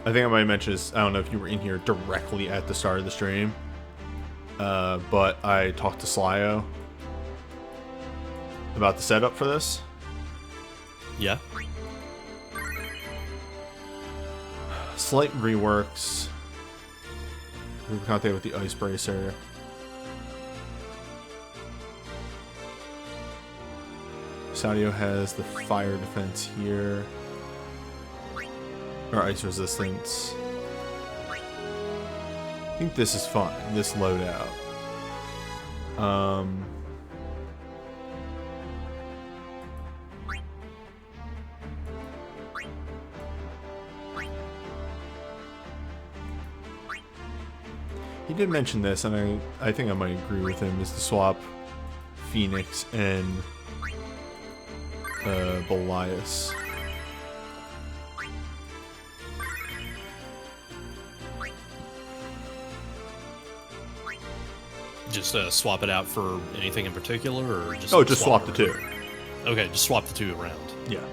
Speaker 1: I think I might mention this. I don't know if you were in here directly at the start of the stream, but I talked to Slyo about the setup for this.
Speaker 3: Yeah.
Speaker 1: Slight reworks. Move contact with the Ice Bracer. Sadio has the fire defense here. Or ice resistance. I think this is fine, this loadout. He did mention this, and I think I might agree with him, is to swap Phoenix and Belias.
Speaker 3: Just swap it out for anything in particular, or just
Speaker 1: just swap the two.
Speaker 3: Okay, just swap the two around.
Speaker 1: Yeah.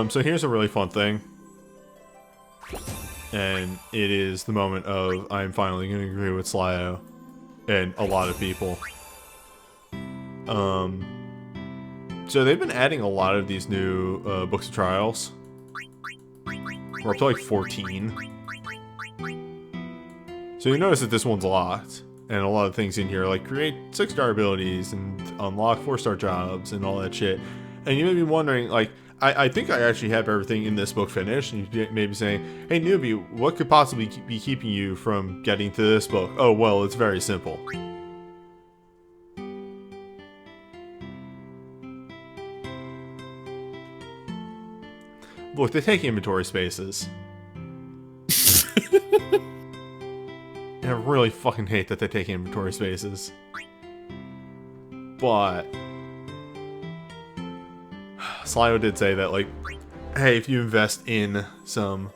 Speaker 1: So here's a really fun thing, and it is the moment of I'm finally going to agree with Slyo and a lot of people. So they've been adding a lot of these new books of trials. We're up to like 14. So you notice that this one's locked. And a lot of things in here, like create 6-star abilities and unlock 4-star jobs and all that shit. And you may be wondering, like, I think I actually have everything in this book finished. And you may be saying, hey, newbie, what could possibly be keeping you from getting to this book? Oh, well, it's very simple. Look, they take inventory spaces. I really fucking hate that they take inventory spaces. But Slyo did say that, like, hey, if you invest in some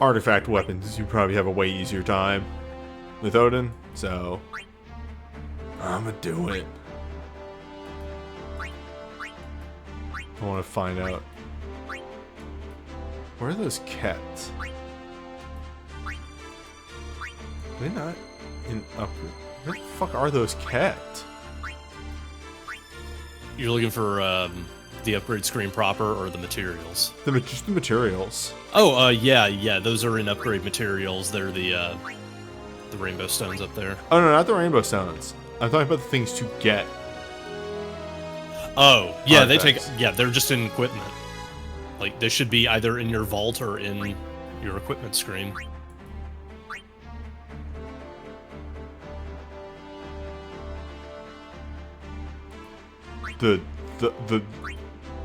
Speaker 1: artifact weapons, you probably have a way easier time with Odin. So I'm gonna do it. I want to find out, where are those kept? Are they not in upgrade? Where the fuck are those kept?
Speaker 3: You're looking for the upgrade screen proper or the materials?
Speaker 1: Just the materials.
Speaker 3: Oh, yeah, those are in upgrade materials. They're the rainbow stones up there.
Speaker 1: Oh no, not the rainbow stones. I'm talking about the things to get.
Speaker 3: Oh, yeah,
Speaker 1: Artifacts.
Speaker 3: they're just in equipment. Like, they should be either in your vault or in your equipment screen.
Speaker 1: The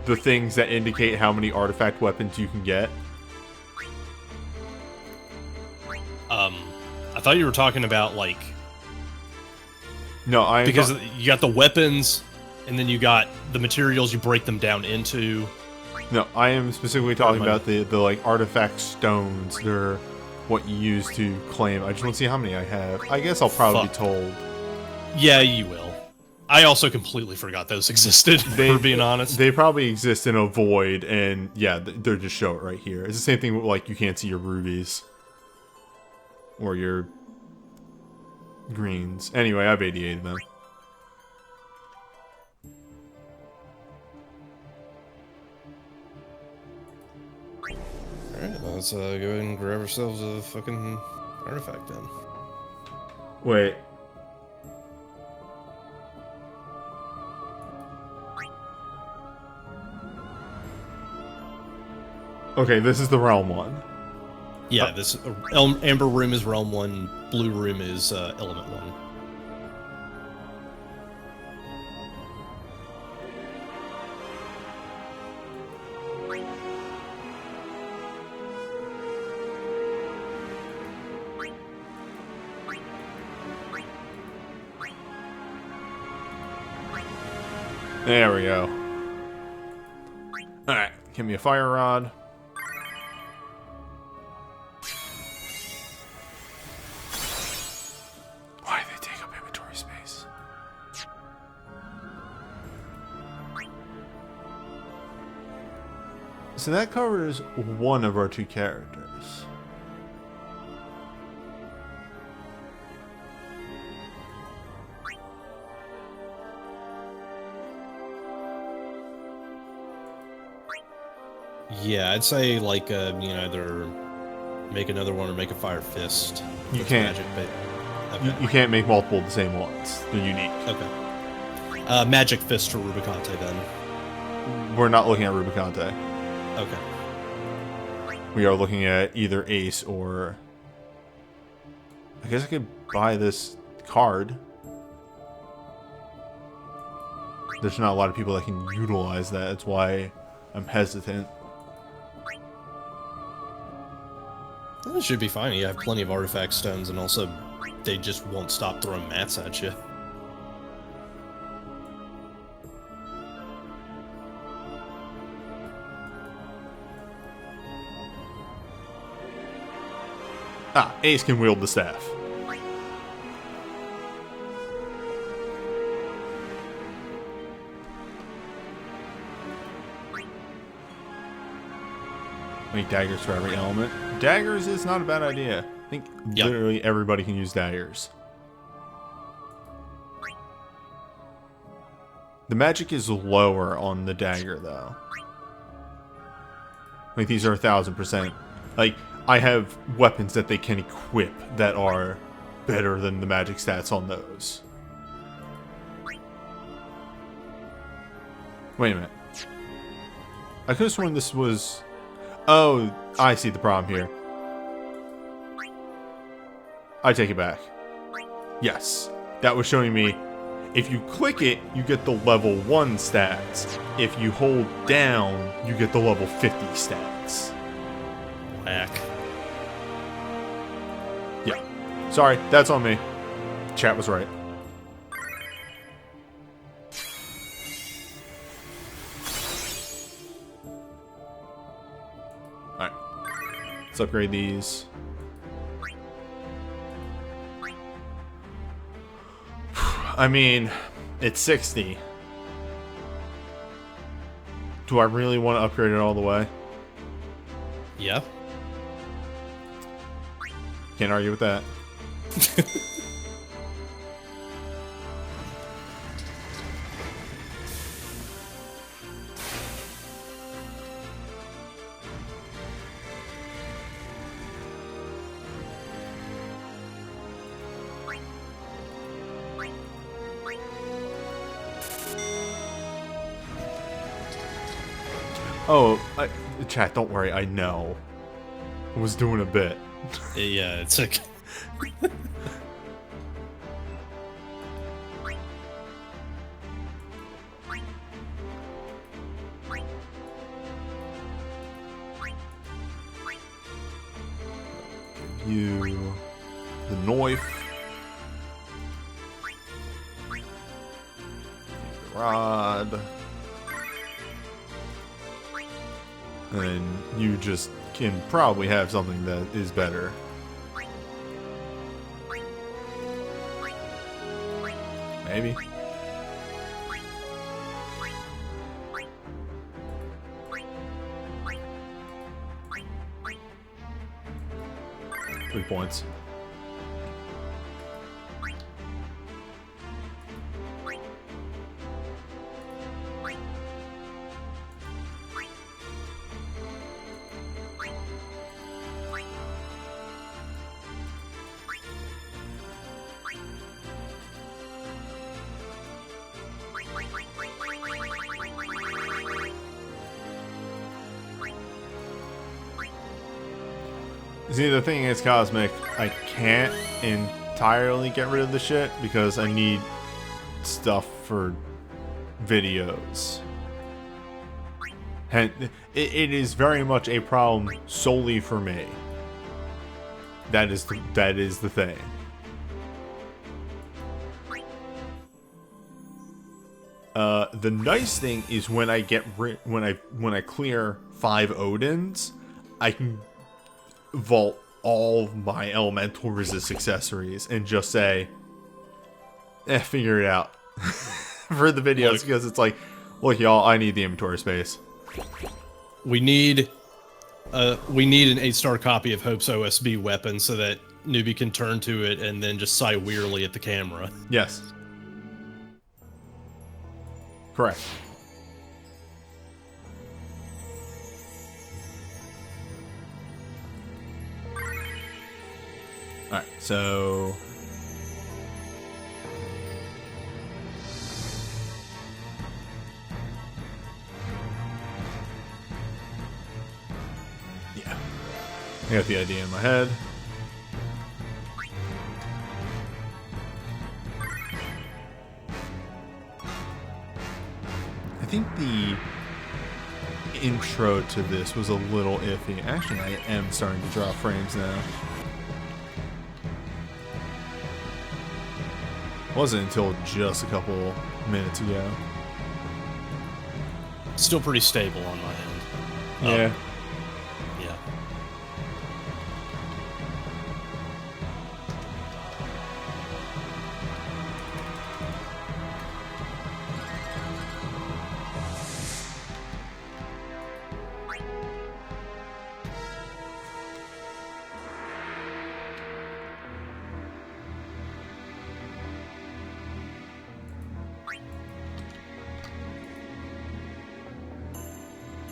Speaker 1: things that indicate how many artifact weapons you can get.
Speaker 3: I thought you were talking about, like...
Speaker 1: No, I...
Speaker 3: Because you got the weapons, and then you got the materials, you break them down into...
Speaker 1: No, I am specifically talking about the like, artifact stones. They're what you use to claim. I just want to see how many I have. I guess I'll probably be told.
Speaker 3: Yeah, you will. I also completely forgot those existed, for being honest.
Speaker 1: They probably exist in a void, and yeah, they're just show it right here. It's the same thing with, like, you can't see your rubies. Or your greens. Anyway, I've 88 of them.
Speaker 3: Alright, let's go ahead and grab ourselves a fucking artifact then.
Speaker 1: Wait. Okay, this is the realm one.
Speaker 3: Yeah, this Amber Room is Realm 1, Blue Room is Element 1.
Speaker 1: There we go. Alright, give me a fire rod. Why do they take up inventory space? So that covers one of our two characters.
Speaker 3: Yeah, I'd say like either make another one or make a fire fist.
Speaker 1: You
Speaker 3: That's
Speaker 1: can't.
Speaker 3: magic, but okay.
Speaker 1: You can't make multiple of the same ones. They're unique.
Speaker 3: Okay. Magic fist for Rubicante then.
Speaker 1: We're not looking at Rubicante.
Speaker 3: Okay.
Speaker 1: We are looking at either Ace or... I guess I could buy this card. There's not a lot of people that can utilize that. That's why I'm hesitant.
Speaker 3: It should be fine. You have plenty of artifact stones, and also they just won't stop throwing mats at you.
Speaker 1: Ah, Ace can wield the staff. Make daggers for every element. Daggers is not a bad idea. I think literally everybody can use daggers. The magic is lower on the dagger, though. Like, these are 1000%. Like, I have weapons that they can equip that are better than the magic stats on those. Wait a minute. I could have sworn this was... Oh, I see the problem here. I take it back. Yes. That was showing me, if you click it, you get the level 1 stats. If you hold down, you get the level 50 stats.
Speaker 3: Whack.
Speaker 1: Yeah. Sorry, that's on me. Chat was right. Alright. Let's upgrade these. I mean, it's 60. Do I really want to upgrade it all the way?
Speaker 3: Yeah.
Speaker 1: Can't argue with that. Oh, chat, don't worry, I know. I was doing a bit.
Speaker 3: Yeah, it's like...
Speaker 1: You... the knife. The rod. And you just can probably have something that is better. Maybe. Three points. See, the thing is, Cosmic, I can't entirely get rid of the shit because I need stuff for videos. And it is very much a problem solely for me. That is the thing. The nice thing is when I get when I clear 5 Odins, I can vault all of my elemental resist accessories and just say, figure it out for the videos, because it's like, look, y'all, I need the inventory space.
Speaker 3: We need an 8-star copy of Hope's OSB weapon so that Newbie can turn to it and then just sigh wearily at the camera.
Speaker 1: Yes. Correct. Alright, so... yeah. I got the idea in my head. I think the intro to this was a little iffy. Actually, I am starting to drop frames now. Wasn't until just a couple minutes ago.
Speaker 3: Still pretty stable on my end.
Speaker 1: Yeah.
Speaker 3: Yeah.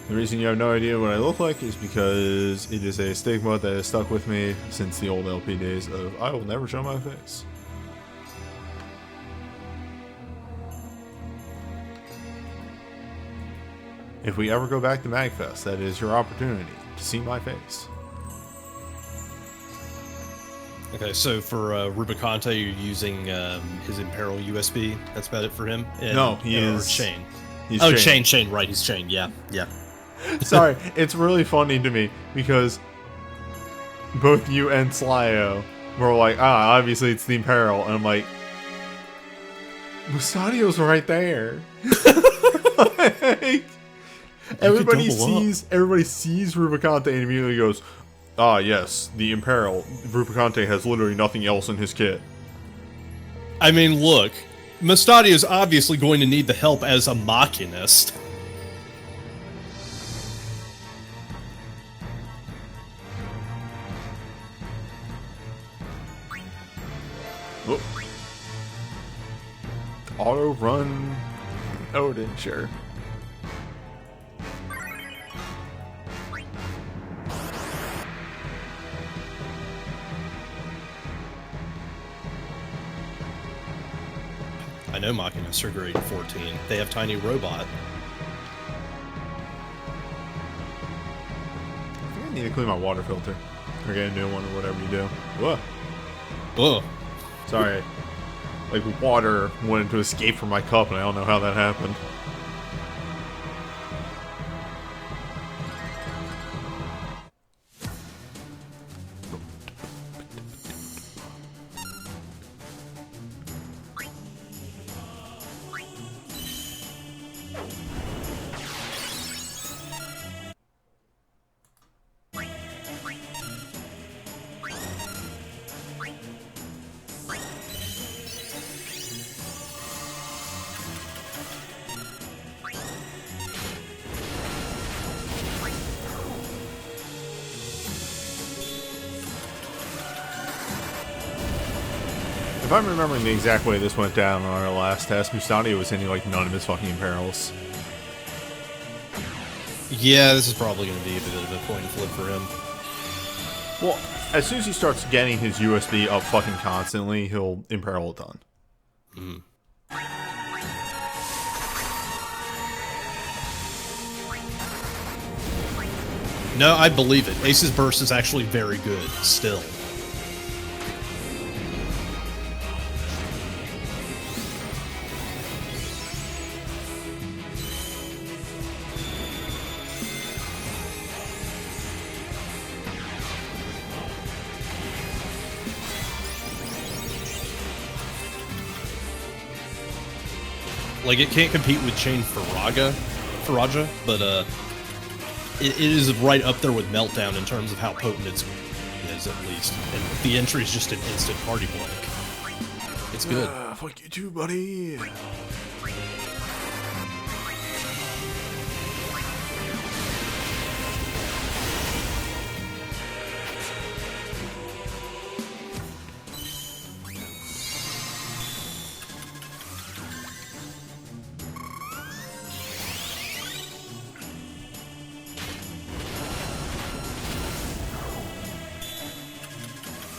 Speaker 1: The reason you have no idea what I look like is because it is a stigma that has stuck with me since the old LP days of I will never show my face. If we ever go back to MagFest, that is your opportunity to see my face.
Speaker 3: Okay, so for Rubicante, you're using his Imperial USB. That's about it for him?
Speaker 1: No, he is...
Speaker 3: Chain.
Speaker 1: He's
Speaker 3: Oh,
Speaker 1: chained.
Speaker 3: chain, right, he's chained, yeah.
Speaker 1: Sorry, it's really funny to me because both you and Slyo were like, obviously it's the Imperial, and I'm like, Mustadio's right there. Like, everybody sees Rubicante and immediately goes, yes, the Imperial. Rubicante has literally nothing else in his kit.
Speaker 3: I mean, look, Mustadio is obviously going to need the help as a machinist.
Speaker 1: Whoop. Auto run Odin, sure.
Speaker 3: I know machinists are grade 14. They have tiny robot.
Speaker 1: I think I need to clean my water filter. Or get a new one or whatever you do. Whoa.
Speaker 3: Ugh.
Speaker 1: Sorry. Like, water wanted to escape from my cup, and I don't know how that happened. If I'm remembering the exact way this went down on our last test, Mustadio was hitting like none of his fucking Imperils.
Speaker 3: Yeah, this is probably going to be a bit of a coin flip for him.
Speaker 1: Well, as soon as he starts getting his USB up fucking constantly, he'll Imperil a ton.
Speaker 3: Mm. No, I believe it. Ace's burst is actually very good, still. Like, it can't compete with Chain Faraja, but it is right up there with Meltdown in terms of how potent it is, at least. And the entry is just an instant party blank. It's good.
Speaker 1: Fuck you too, buddy.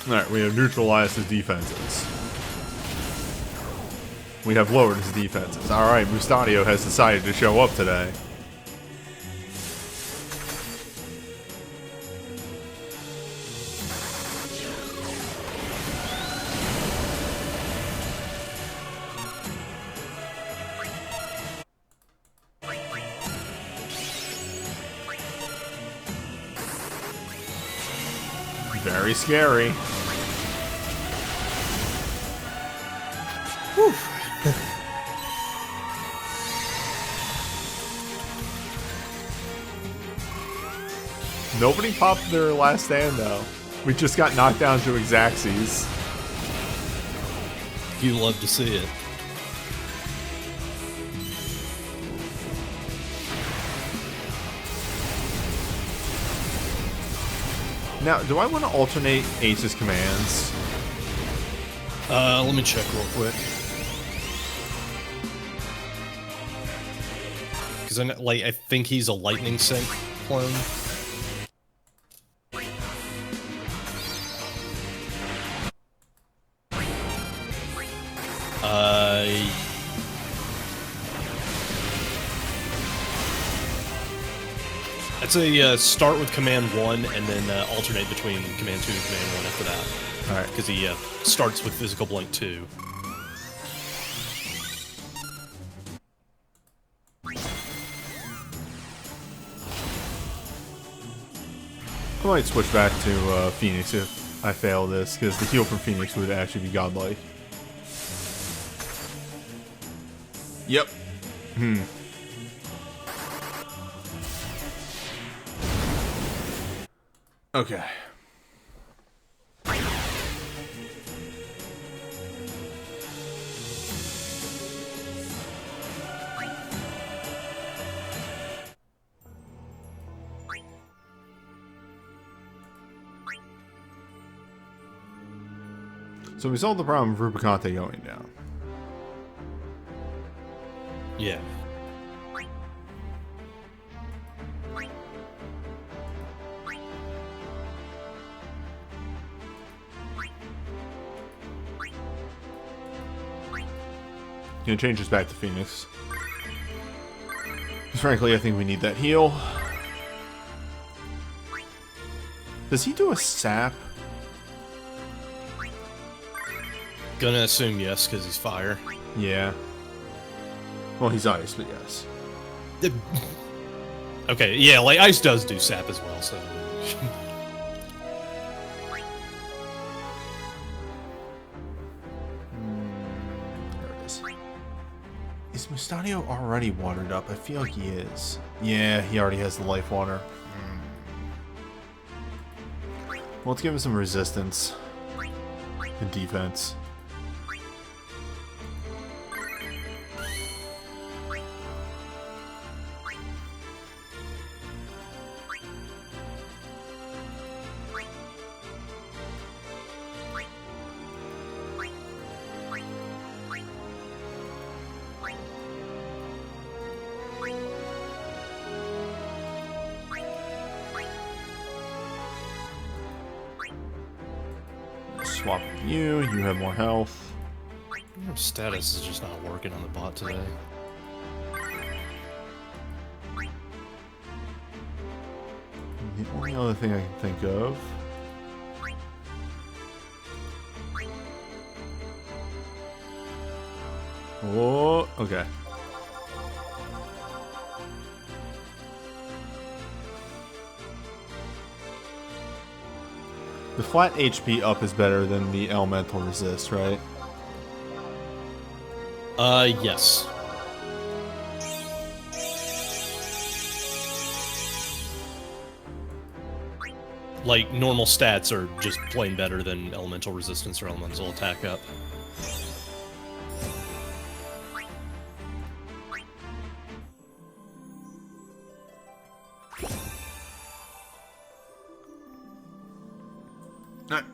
Speaker 1: Alright, we have neutralized his defenses. We have lowered his defenses. Alright, Mustadio has decided to show up today. Very scary.
Speaker 3: Whew.
Speaker 1: Nobody popped their last stand though. We just got knocked down to Exacxies.
Speaker 3: You love to see it.
Speaker 1: Now, do I want to alternate Ace's commands?
Speaker 3: Let me check real quick. Because I think he's a lightning sync clone. I'd say start with command 1 and then alternate between command 2 and command 1 after that.
Speaker 1: Alright.
Speaker 3: Because he starts with physical blink 2.
Speaker 1: I might switch back to Phoenix if I fail this, because the heal from Phoenix would actually be godlike. Yep. Okay. So we solved the problem of Rubicante going down.
Speaker 3: Yeah.
Speaker 1: Gonna change this back to Phoenix. Because frankly, I think we need that heal. Does he do a sap?
Speaker 3: Gonna assume yes, because he's fire.
Speaker 1: Yeah. Well, he's ice, but yes.
Speaker 3: Okay, yeah, like ice does do sap as well, so.
Speaker 1: There it is. Is Mustadio already watered up? I feel like he is. Yeah, he already has the life water. Well, let's give him some resistance and defense. Swap with you, you have more health.
Speaker 3: Your status is just not working on the bot today.
Speaker 1: The only other thing I can think of. Oh, okay. The flat HP up is better than the elemental resist, right?
Speaker 3: Yes. Like, normal stats are just plain better than elemental resistance or elemental attack up.
Speaker 1: Alright.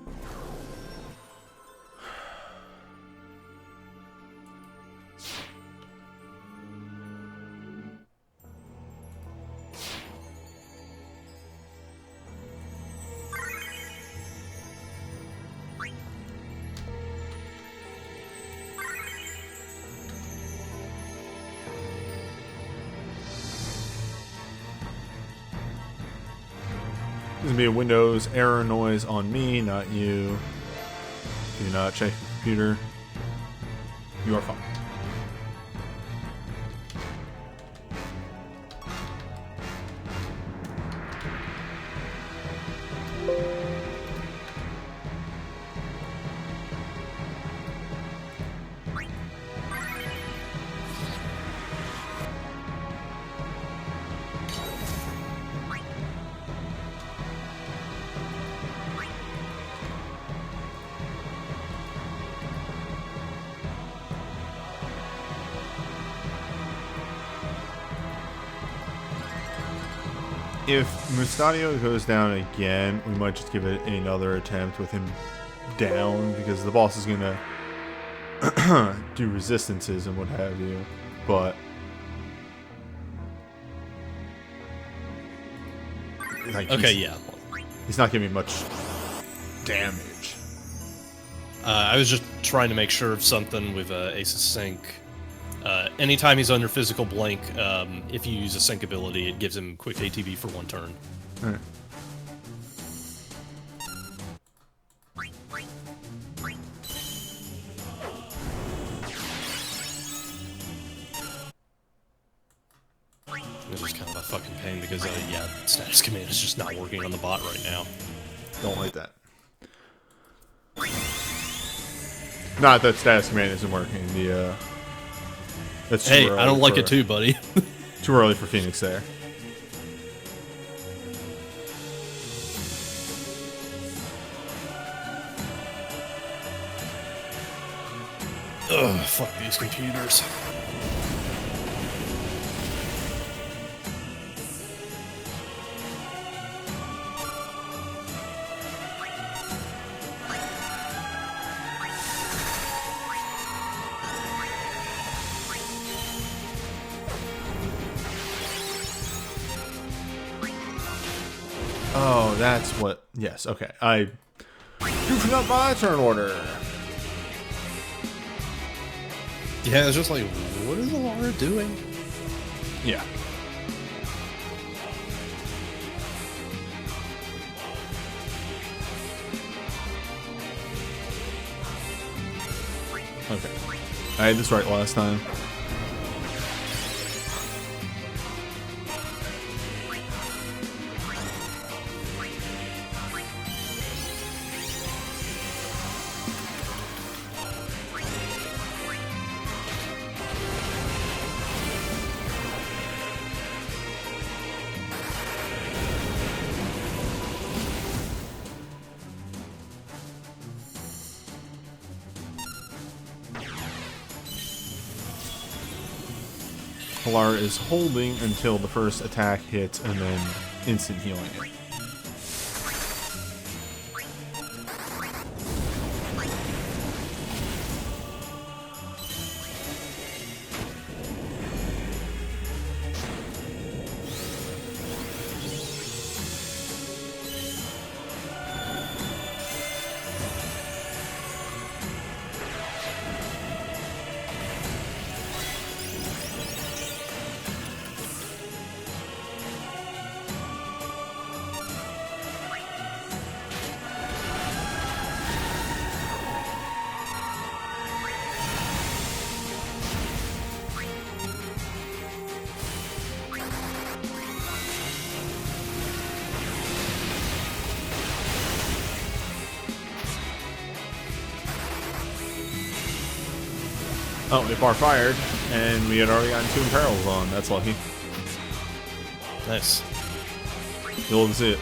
Speaker 1: gonna be a Windows error noise on me, not you. Do not check your computer. You are fine. If Mustadio goes down again, we might just give it another attempt with him down, because the boss is gonna do resistances and what have you. But like,
Speaker 3: Okay, yeah.
Speaker 1: he's not giving me much damage.
Speaker 3: I was just trying to make sure of something with Ace's Sync. Anytime he's under physical blank, if you use a sync ability, it gives him quick ATB for 1 turn.
Speaker 1: Alright.
Speaker 3: This is kind of a fucking pain because, yeah, status command is just not working on the bot right now.
Speaker 1: Don't like that. Not that status command isn't working. That's too
Speaker 3: Hey,
Speaker 1: early
Speaker 3: I don't like
Speaker 1: for-
Speaker 3: it too, buddy.
Speaker 1: Too early for Phoenix there.
Speaker 3: Ugh, fuck these computers.
Speaker 1: Oh, that's what. Yes, okay. I goofing up my turn order.
Speaker 3: Yeah, it's just like, what is Alara doing?
Speaker 1: Yeah. Okay. I had this right last time. Alara is holding until the first attack hits and then instant healing it. Oh, they bar fired, and we had already gotten 2 imperils on. That's lucky.
Speaker 3: Nice.
Speaker 1: You'll live to see it.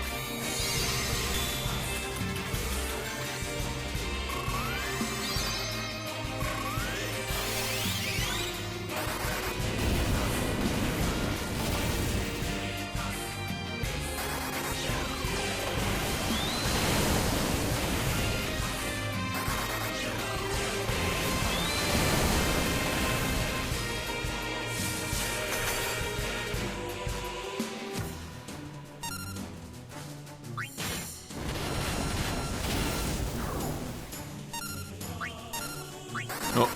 Speaker 1: Oh.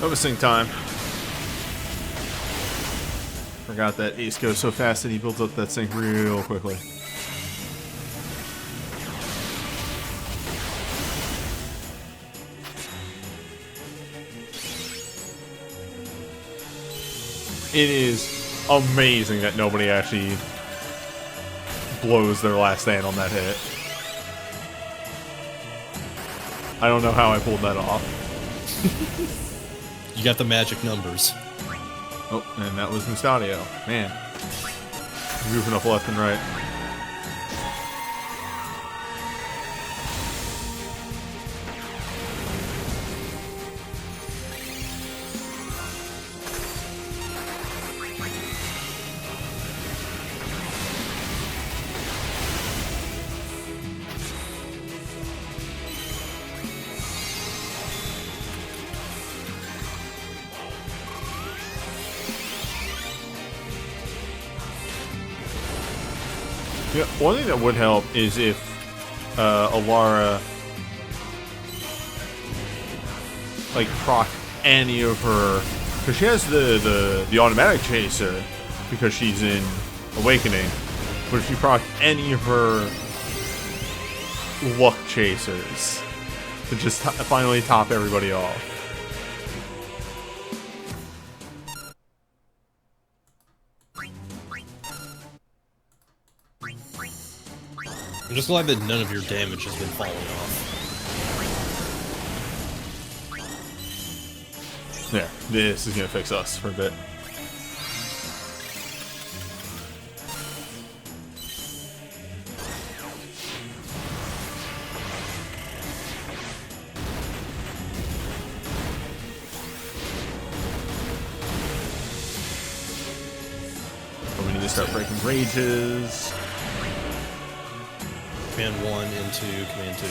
Speaker 1: Noticing time. Forgot that Ace goes so fast that he builds up that sync real quickly. It is amazing that nobody actually blows their last stand on that hit. I don't know how I pulled that off.
Speaker 3: You got the magic numbers.
Speaker 1: Oh, and that was Mustadio. Man. Goofing up left and right. Yeah, one thing that would help is if Alara like proc any of her, because she has the automatic chaser because she's in Awakening, but if she proc any of her luck chasers to just finally top everybody off.
Speaker 3: I'm just glad that none of your damage has been falling off.
Speaker 1: Yeah, this is gonna fix us for a bit. But we need to start breaking rages.
Speaker 3: Command 1 into Command 2.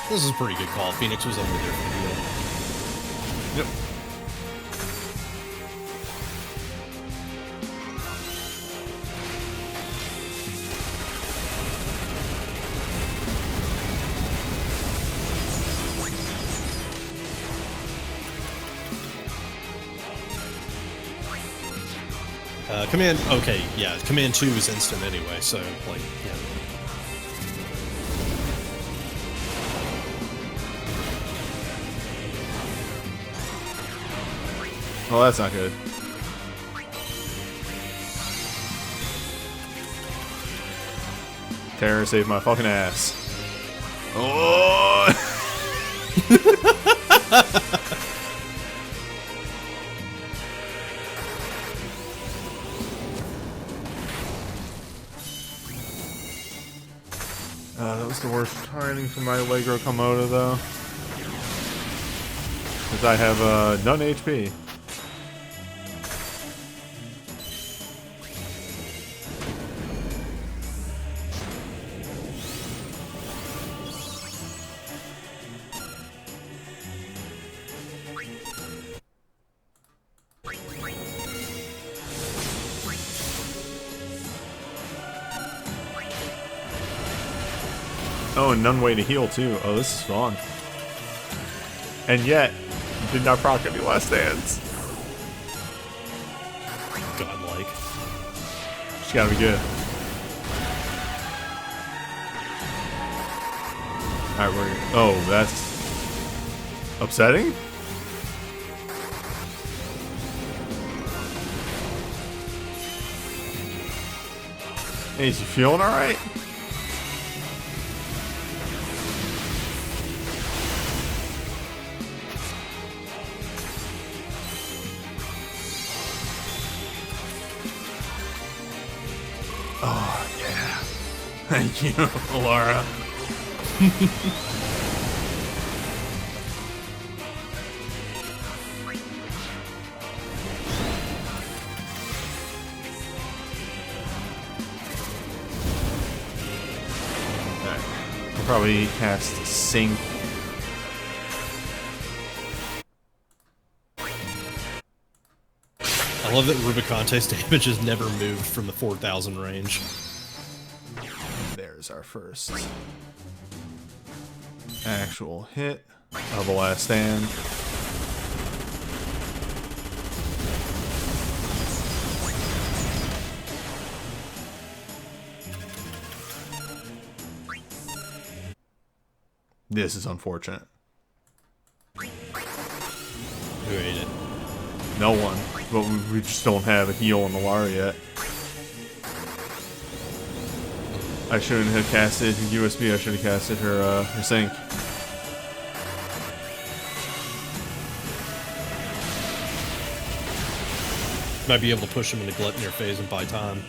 Speaker 3: This is a pretty good call. Phoenix was over there for the deal.
Speaker 1: Yep.
Speaker 3: Command, okay, yeah, Command 2 is instant anyway, so, like, yeah.
Speaker 1: Well, that's not good. Terror saved my fucking ass. Oh! That was the worst timing for my Allegro Komodo, though. Because I have none HP. Oh, and none way to heal, too. Oh, this is fun. And yet, did not proc any last stands.
Speaker 3: Godlike.
Speaker 1: She's gotta be good. Alright, we're... Oh, that's... upsetting? Hey, is you feeling alright? Oh, yeah. Thank you, Laura. We'll probably cast Sync.
Speaker 3: I love that Rubiconte's damage has never moved from the 4,000 range.
Speaker 1: There's our first actual hit of the last stand. This is unfortunate.
Speaker 3: Who ate it?
Speaker 1: No one. But we just don't have a heal on the Lara yet. I shouldn't have casted USB. I should have casted her sync.
Speaker 3: Might be able to push him into Gluttony phase and buy time.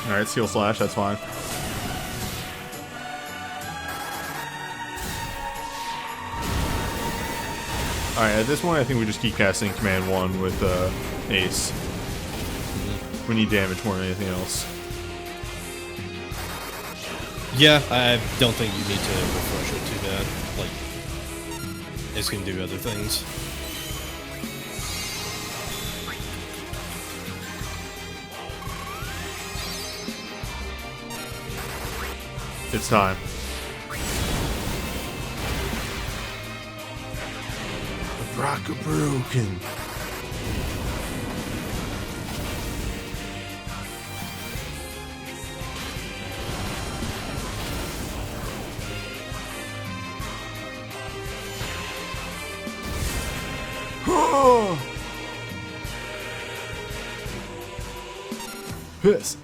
Speaker 1: Alright, Steel Slash, that's fine. Alright, at this point I think we just keep casting Command 1 with Ace. We need damage more than anything else.
Speaker 3: Yeah, I don't think you need to refresh it too bad. Like, Ace can do other things.
Speaker 1: It's time. Rock-a-broken. Piss.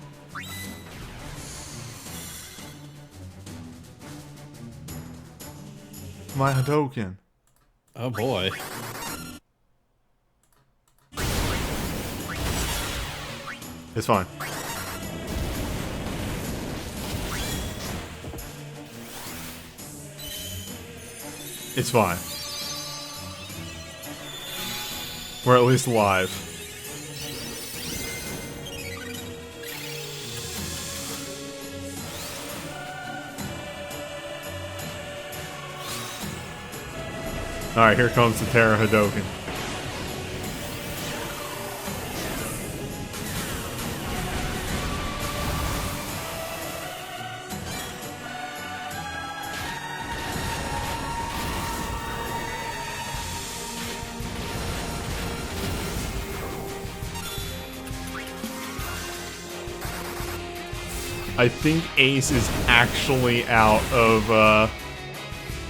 Speaker 1: My Hadoken.
Speaker 3: Oh boy.
Speaker 1: It's fine. It's fine. We're at least alive. Alright, here comes the Terra Hadoken. I think Ace is actually out of,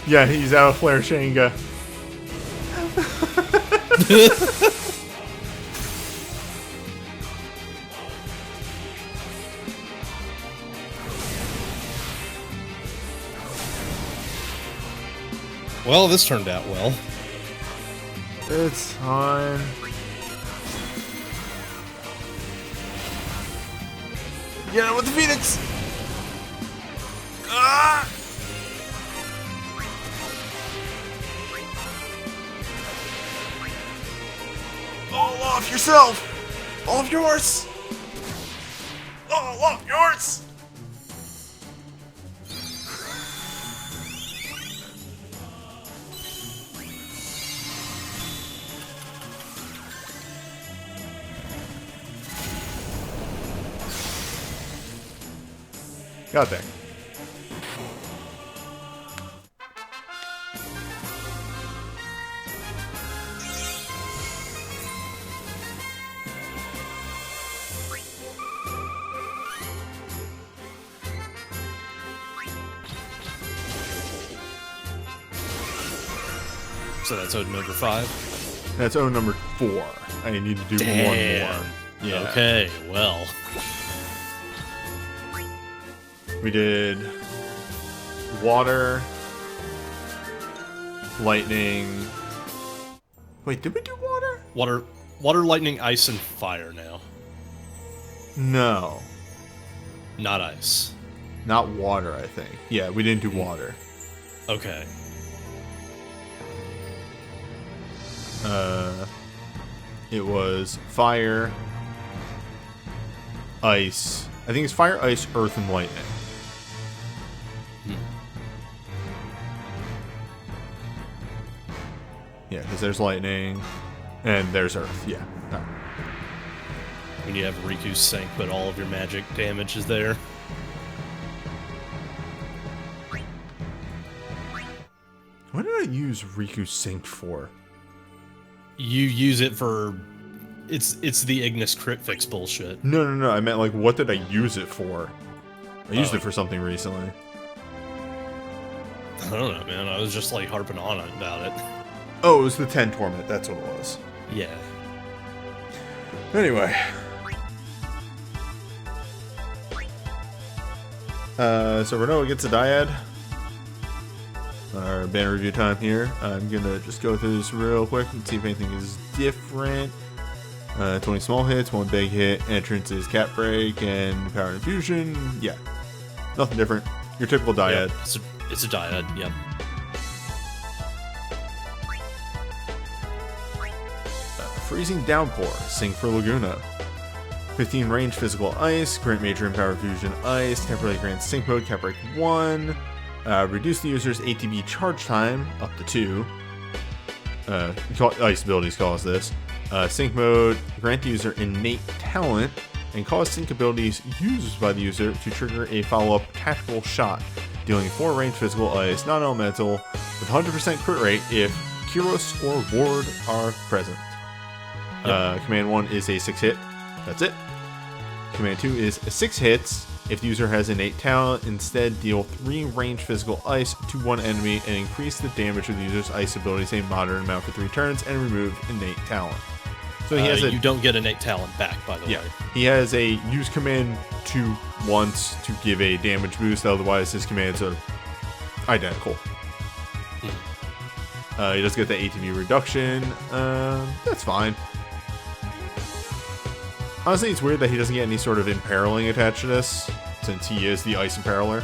Speaker 1: yeah, he's out of Flare Shanga.
Speaker 3: Well, this turned out well.
Speaker 1: It's fine. Get it with the Phoenix! Ah! All off yourself! All of yours! All of yours! Got there.
Speaker 3: So that's ode number 5.
Speaker 1: That's O number 4. I need to do
Speaker 3: Damn.
Speaker 1: one more. Yeah.
Speaker 3: Okay, well.
Speaker 1: We did water, lightning. Wait, did we do water?
Speaker 3: Water, lightning, ice, and fire now.
Speaker 1: No.
Speaker 3: Not ice.
Speaker 1: Not water, I think. Yeah, we didn't do water.
Speaker 3: Okay.
Speaker 1: It was fire, ice. I think it's fire, ice, earth, and lightning. Yeah, because there's lightning, and there's earth. Yeah. No.
Speaker 3: When you have Riku's Sync, but all of your magic damage is there.
Speaker 1: What did I use Riku Sync for?
Speaker 3: You use it for... It's the Ignis crit fix bullshit.
Speaker 1: No. I meant, like, what did I use it for? I used it for something recently.
Speaker 3: I don't know, man. I was just like harping on about it.
Speaker 1: Oh, it was the 10 Torment. That's what it was.
Speaker 3: Yeah.
Speaker 1: Anyway. So Renault gets a Dyad. Our banner review time here. I'm gonna just go through this real quick and see if anything is different. 20 small hits, 1 big hit. Entrance is Cat Break and Power Infusion. Yeah, nothing different. Your typical Dyad.
Speaker 3: Yep. It's a Dyad. Yep.
Speaker 1: Freezing Downpour. Sing for Laguna. 15 range physical ice. Grant major and power fusion ice. Temporarily grant sync mode. Cat Break 1. Reduce the user's ATB charge time up to 2. Ice abilities cause this. Sync mode, grant the user innate talent, and cause sync abilities used by the user to trigger a follow-up tactical shot, dealing 4 range physical ice, non-elemental, with 100% crit rate if Kyros or Ward are present.
Speaker 3: Yep.
Speaker 1: Command 1 is a 6 hit. That's it. Command 2 is 6 hits. If the user has innate talent, instead deal 3 range physical ice to 1 enemy and increase the damage of the user's ice abilities a moderate amount for 3 turns and remove innate talent. So he has
Speaker 3: you don't get innate talent back, by the way.
Speaker 1: He has a use command 2 once to give a damage boost, otherwise his commands are identical. He does get the ATB reduction. That's fine. Honestly, it's weird that he doesn't get any sort of imperiling attached to this, since he is the Ice Imperiler.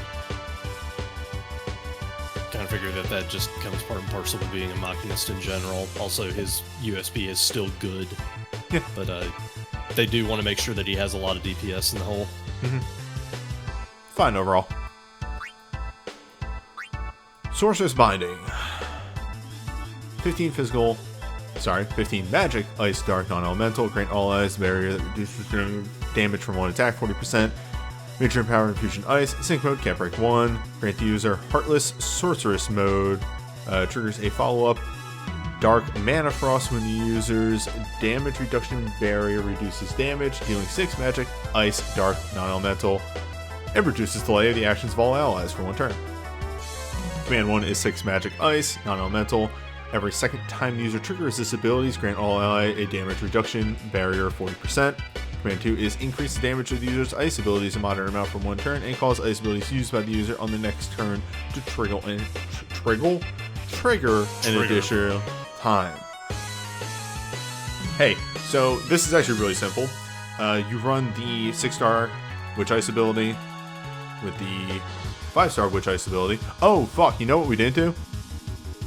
Speaker 3: Kind of figure that just comes part and parcel with being a Machinist in general. Also, his USP is still good.
Speaker 1: Yeah.
Speaker 3: But they do want to make sure that he has a lot of DPS in the hole.
Speaker 1: Fine overall. Sorceress Binding. 15 magic, ice, dark, non-elemental, grant all ice, barrier that reduces damage from 1 attack, 40%, major and power infusion ice, sync mode, Cat Break 1, grant the user Heartless Sorceress mode, triggers a follow-up, dark mana frost when the user's damage reduction barrier reduces damage, dealing 6 magic, ice, dark, non-elemental, and reduces delay of the actions of all allies for 1 turn. Command 1 is 6 magic, ice, non-elemental. Every second time the user triggers this abilities, grant all ally a damage reduction barrier of 40%. Command 2 is increase the damage of the user's ice abilities a moderate amount from 1 turn and cause ice abilities used by the user on the next turn to trigger an additional time. Hey, so this is actually really simple. You run the 6-star Witch Ice ability with the 5-star Witch Ice ability. Oh, fuck, you know what we didn't do?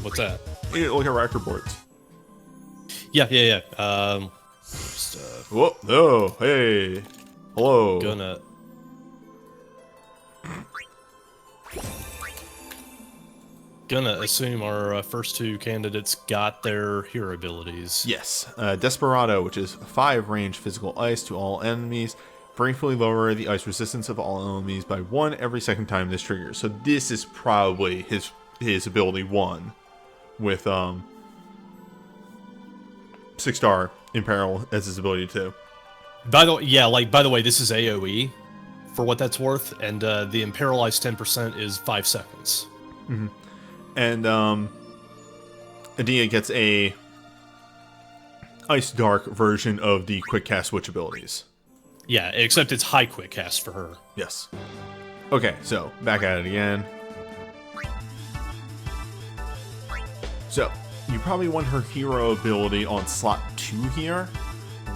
Speaker 3: What's that?
Speaker 1: Look at record boards.
Speaker 3: Yeah.
Speaker 1: Whoa, no, hey, hello.
Speaker 3: Gonna assume our first 2 candidates got their hero abilities.
Speaker 1: Yes, Desperado, which is 5 range physical ice to all enemies, briefly lower the ice resistance of all enemies by 1 every second time this triggers. So this is probably his ability 1 with 6-star Imperil as his ability 2.
Speaker 3: By the way, this is AoE for what that's worth, and the Imperialized 10% is 5 seconds.
Speaker 1: Mm-hmm. And Adia gets a Ice Dark version of the Quick Cast Witch abilities.
Speaker 3: Yeah, except it's high quick cast for her.
Speaker 1: Yes. Okay, so back at it again. So you probably want her hero ability on slot 2 here,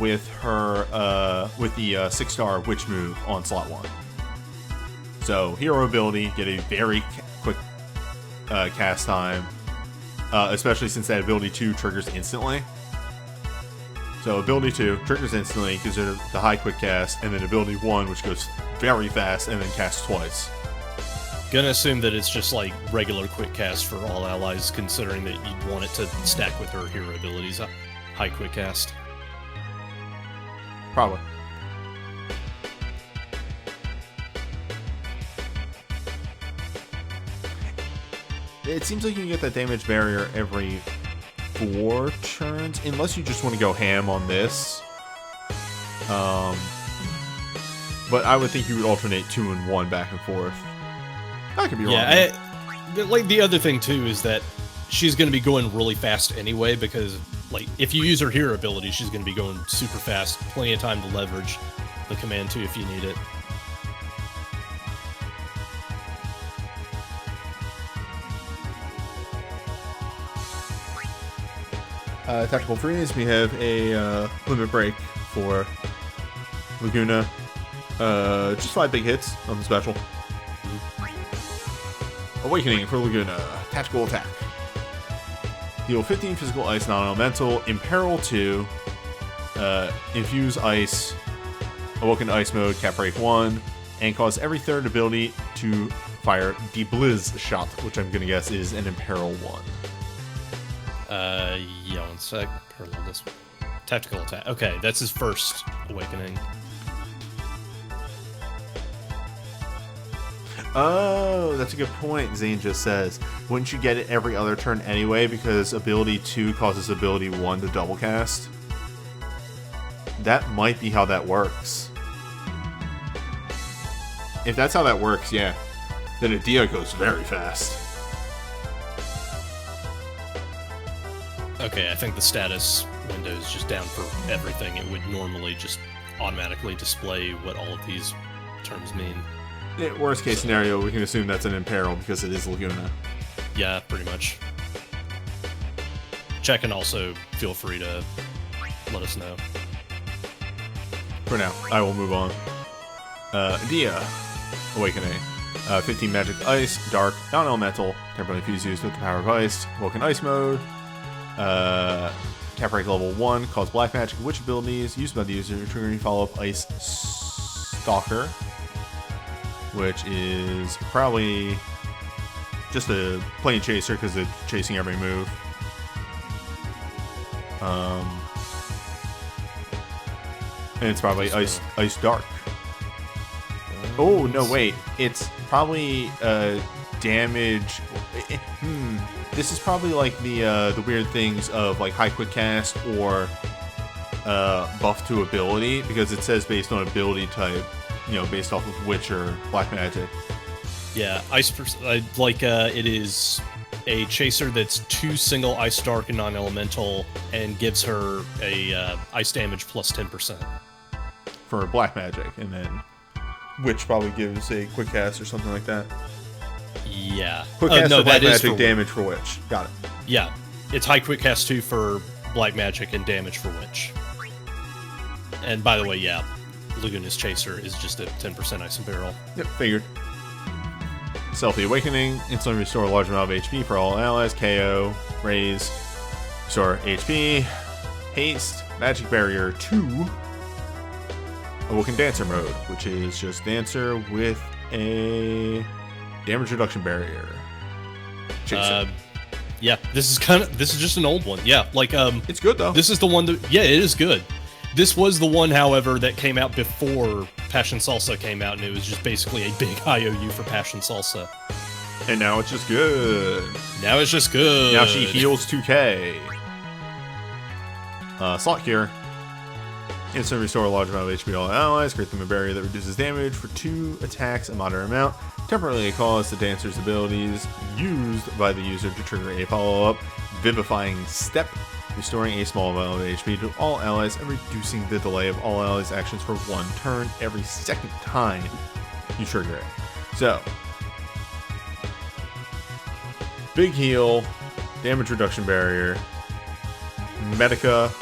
Speaker 1: with her with the 6-star Witch move on slot 1. So hero ability, get a very quick cast time, especially since that ability 2 triggers instantly. So ability 2 triggers instantly, gives her the high quick cast, and then ability 1, which goes very fast and then casts twice.
Speaker 3: Gonna assume that it's just like regular quick cast for all allies, considering that you'd want it to stack with her hero abilities. High quick cast.
Speaker 1: Probably. It seems like you can get that damage barrier every 4 turns, unless you just want to go ham on this. But I would think you would alternate 2 and 1 back and forth. I could be wrong.
Speaker 3: Yeah, like the other thing too is that she's going to be going really fast anyway because like if you use her hero ability, she's going to be going super fast. Plenty of time to leverage the command too if you need it.
Speaker 1: Tactical freeze. We have a limit break for Laguna. Just 5 big hits on the special. Awakening for Laguna. Tactical attack. Deal 15 physical ice non-elemental. Imperil 2. Infuse ice. Awoken ice mode. Cap break 1. And cause every third ability to fire Deblizz shot, which I'm going to guess is an Imperil 1.
Speaker 3: Yeah, 1 sec. Parallel this one. Tactical attack. Okay, that's his first awakening.
Speaker 1: Oh, that's a good point, Zane just says. Wouldn't you get it every other turn anyway because ability 2 causes ability 1 to double cast? That might be how that works. If that's how that works, yeah. Then Adel goes very fast.
Speaker 3: Okay, I think the status window is just down for everything. It would normally just automatically display what all of these terms mean.
Speaker 1: Yeah, worst case scenario, we can assume that's an Imperil because it is Laguna.
Speaker 3: Yeah, pretty much. Check and also feel free to let us know.
Speaker 1: For now, I will move on. Adel, Awakening. 15 magic ice, dark, non-elemental, temporarily fused with the power of ice, Woken ice mode. Cap break level 1, cause black magic witch abilities used by the user, triggering follow-up ice stalker, which is probably just a plain chaser because it's chasing every move. And it's probably ice dark. Oh no, wait! It's probably damage. This is probably like the weird things of like high quick cast or buff to ability because it says based on ability type, you know, based off of witch or black magic.
Speaker 3: Yeah, it is a chaser that's 2 single ice dark and non-elemental and gives her a ice damage plus 10%
Speaker 1: for black magic, and then witch probably gives a quick cast or something like that.
Speaker 3: Yeah.
Speaker 1: Quick cast
Speaker 3: no,
Speaker 1: for black
Speaker 3: that is
Speaker 1: magic, damage for witch. Got it.
Speaker 3: Yeah. It's high quick cast 2 for black magic and damage for witch. And by the way, yeah, Laguna's chaser is just a 10% ice and barrel.
Speaker 1: Yep, figured. Stealthy Awakening. Instantly restore a large amount of HP for all allies. KO. Raise. Restore HP. Haste. Magic Barrier 2. Awoken Dancer mode, which is just Dancer with a damage reduction barrier. Chaser.
Speaker 3: Yeah, this is just an old one. Yeah, like
Speaker 1: it's good though.
Speaker 3: This is the one that, yeah, it is good. This was the one, however, that came out before Passion Salsa came out, and it was just basically a big IOU for Passion Salsa.
Speaker 1: And now it's just good.
Speaker 3: Now it's just good.
Speaker 1: Now she heals 2k. Slot Cure. Instantly restore a large amount of HP to all allies. Create them a barrier that reduces damage for 2 attacks a moderate amount. Temporarily cause the dancer's abilities used by the user to trigger a follow-up Vivifying Step, restoring a small amount of HP to all allies and reducing the delay of all allies' actions for 1 turn every second time you trigger it. So, big heal, damage reduction barrier, Medica,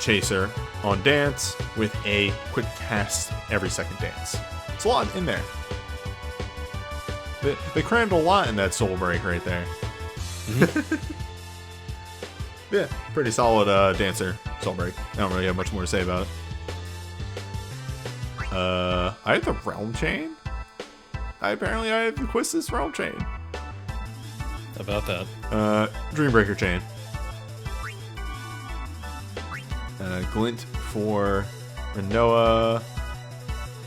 Speaker 1: Chaser on dance with a quick cast every second dance. It's a lot in there. They crammed a lot in that soul break right there. Mm-hmm. Yeah, pretty solid dancer soul break. I don't really have much more to say about it. I have the Realm Chain. I have the Quistis Realm Chain.
Speaker 3: How about that?
Speaker 1: Dreambreaker Chain. Glint for Renoa.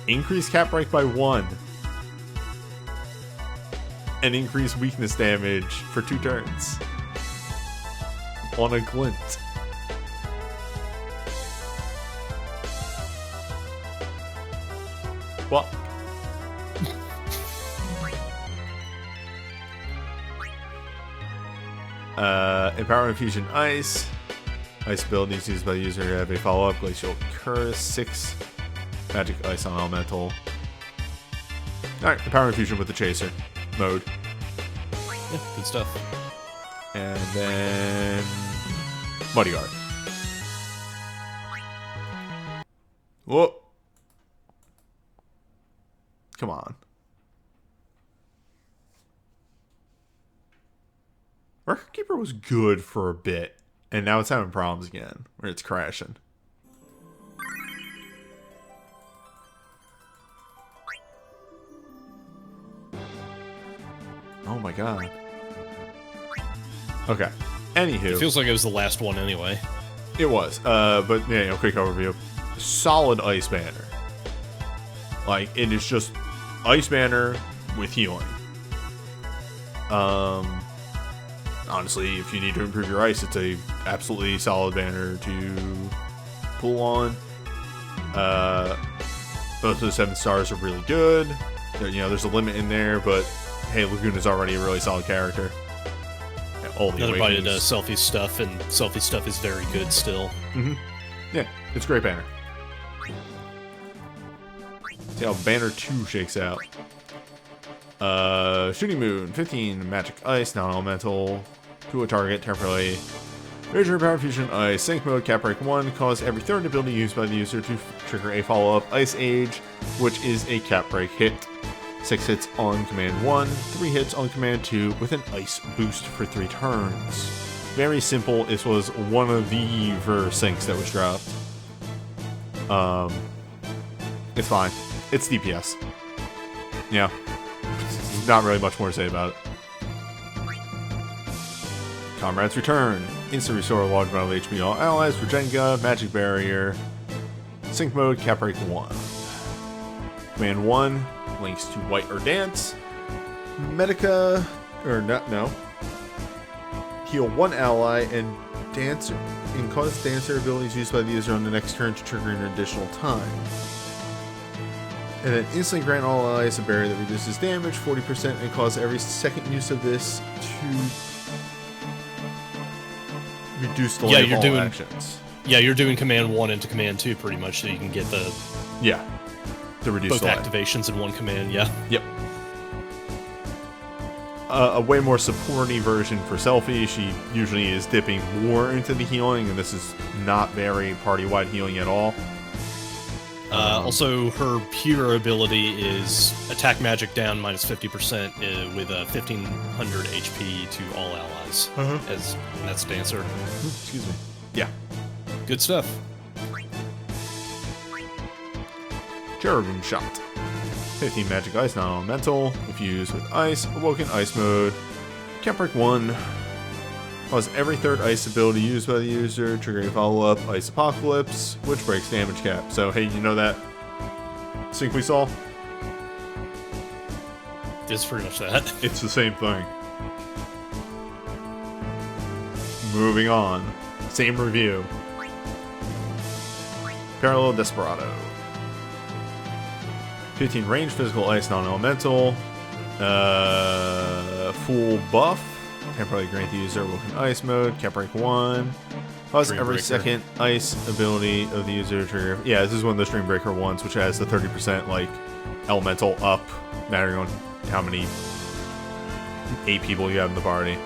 Speaker 1: Increase cap break by 1. And increase weakness damage for 2 turns. On a Glint. Well. Empower Infusion Ice. Ice abilities used by the user have a follow-up. Glacial Curse. 6 Magic Ice on Elemental. Alright, Empower Infusion with the Chaser mode.
Speaker 3: Yeah, good stuff.
Speaker 1: And then Muddy Guard. Whoa. Come on. Record Keeper was good for a bit, and now it's having problems again, where it's crashing. Oh my god. Okay. Anywho.
Speaker 3: It feels like it was the last one anyway.
Speaker 1: It was. But yeah, you know, quick overview. Solid Ice Banner. Like, it is just Ice Banner with healing. Honestly, if you need to improve your ice, it's a absolutely solid banner to pull on. Both of the 7 stars are really good. You know, there's a limit in there, but hey, Laguna's already a really solid character.
Speaker 3: Another bite into selfie stuff, and selfie stuff is very good still.
Speaker 1: Mm-hmm. Yeah, it's a great banner. See how banner 2 shakes out. Shooting Moon, 15 Magic Ice, non-elemental, to a target temporarily. Major Power Fusion Ice, Sync Mode, Cap Break 1, cause every third ability used by the user to trigger a follow-up Ice Age, which is a Cap Break hit. 6 hits on command 1, 3 hits on command 2, with an ice boost for 3 turns. Very simple. This was one of the syncs that was dropped. It's fine. It's DPS. Yeah. Not really much more to say about it. Comrade's Return. Instant restore a large amount of HP all allies. Regenga. Magic Barrier. Sync Mode. Cap Break 1. Command 1. Links to White or Dance. Medica. Or no. Heal 1 ally and Dancer. And cause Dancer abilities used by the user on the next turn to trigger an additional time. And then instantly grant all allies a barrier that reduces damage 40% and cause every second use of this to reduce the length of all actions.
Speaker 3: Yeah, you're doing command 1 into command 2 pretty much, so you can get the
Speaker 1: reduce
Speaker 3: both
Speaker 1: delay.
Speaker 3: activations in one command. Yeah.
Speaker 1: Yep. A way more supporty version for Selfie. She usually is dipping more into the healing, and this is not very party-wide healing at all.
Speaker 3: Also, her pure ability is attack magic down minus 50% with 1500 HP to all allies. And that's Dancer.
Speaker 1: Excuse me. Yeah.
Speaker 3: Good stuff.
Speaker 1: Cherubim Shot. 15 Magic Ice, non-elemental. If used with Ice, Awoken Ice Mode. Cap Break 1. Cause every third ice ability used by the user, triggering follow-up Ice Apocalypse, which breaks damage cap. So, hey, you know that sync we saw?
Speaker 3: It's pretty much that.
Speaker 1: It's the same thing. Moving on. Same review. Parallel Desperado. 15 range, physical ice, non-elemental. Full buff. Temporarily grant the user Awoken Ice Mode. Cap Break 1. Cause
Speaker 3: Dream
Speaker 1: every
Speaker 3: Breaker.
Speaker 1: second ice ability of the user to trigger. Yeah, this is one of the Dream Breaker ones, which has the 30% like elemental up, mattering on how many 8 people you have in the party.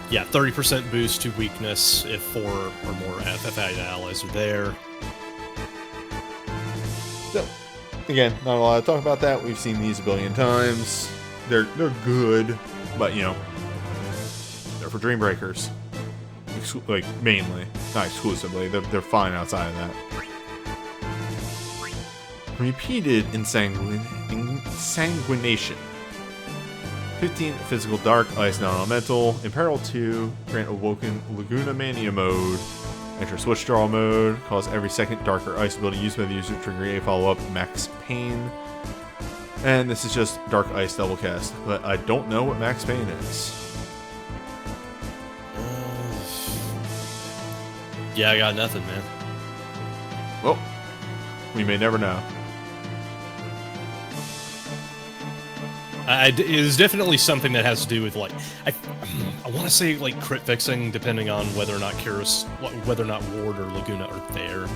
Speaker 3: Yeah, 30% boost to weakness if 4 or more FFI allies are there.
Speaker 1: So, again, not a lot to talk about that. We've seen these a billion times. They're good, but you know, they're for Dream Breakers. Like, mainly. Not exclusively. They're fine outside of that. Repeated Insanguination. 15 Physical Dark, Ice Non-Elemental. In Peril 2, grant Awoken Laguna Mania mode. Enter Switch Draw mode. Cause every second Darker Ice ability used by the user to trigger a follow-up Max Pain. And this is just Dark Ice double cast, but I don't know what Max Pain is.
Speaker 3: Yeah, I got nothing, man.
Speaker 1: Well, we may never know.
Speaker 3: It is definitely something that has to do with, like... I want to say like crit fixing, depending on whether or not whether or not Ward or Laguna are there.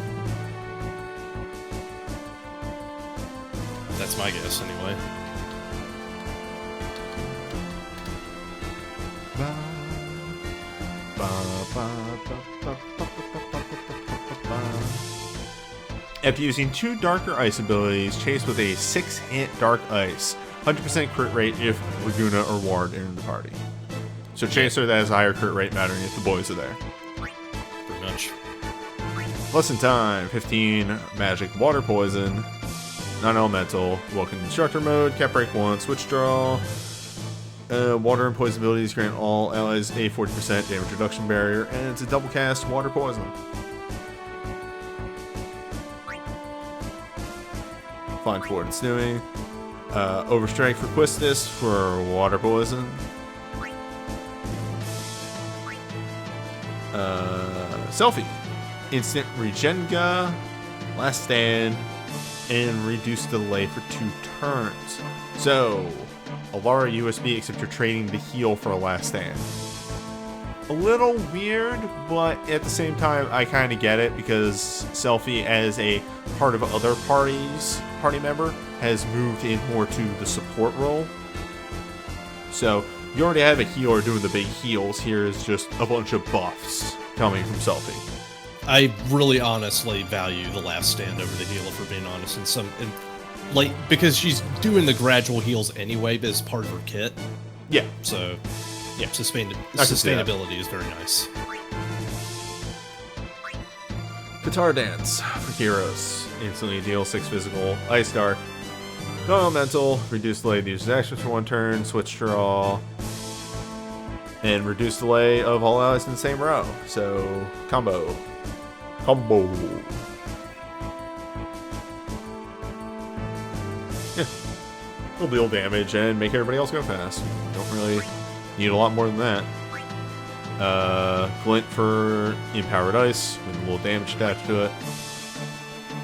Speaker 3: That's my guess, anyway.
Speaker 1: After using 2 Darker Ice abilities, chase with a 6-hit Dark Ice. 100% crit rate if Laguna or Ward enter the party. So Chaser that has a higher crit rate mattering if the boys are there.
Speaker 3: Pretty much.
Speaker 1: Lesson time, 15 Magic Water Poison. Non-elemental, welcome instructor mode, cap break 1, switch draw. Water and poison abilities grant all allies a 40% damage reduction barrier, and it's a double cast water poison. Flying forward and snowing. Overstrength for Quistis for water poison. Selfie. Instant Regenga. Last stand. And reduce delay for 2 turns. So, Alara USB, except you're trading the heal for a last stand. A little weird, but at the same time, I kind of get it because Selfie, as a part of other party member, has moved in more to the support role. So, you already have a healer doing the big heals. Here is just a bunch of buffs coming from Selfie.
Speaker 3: I really honestly value the last stand over the healer, for being honest, like, because she's doing the gradual heals anyway as part of her kit.
Speaker 1: Yeah.
Speaker 3: So, yeah, sustainability is very nice.
Speaker 1: Guitar Dance for heroes. Instantly deal 6 physical, Ice Dark. Non-elemental, reduce delay to use actions for 1 turn, switch draw. And reduce delay of all allies in the same row. So, combo. Yeah. We'll deal damage and make everybody else go fast. Don't really need a lot more than that. Glint for Empowered Ice with a little damage attached to it.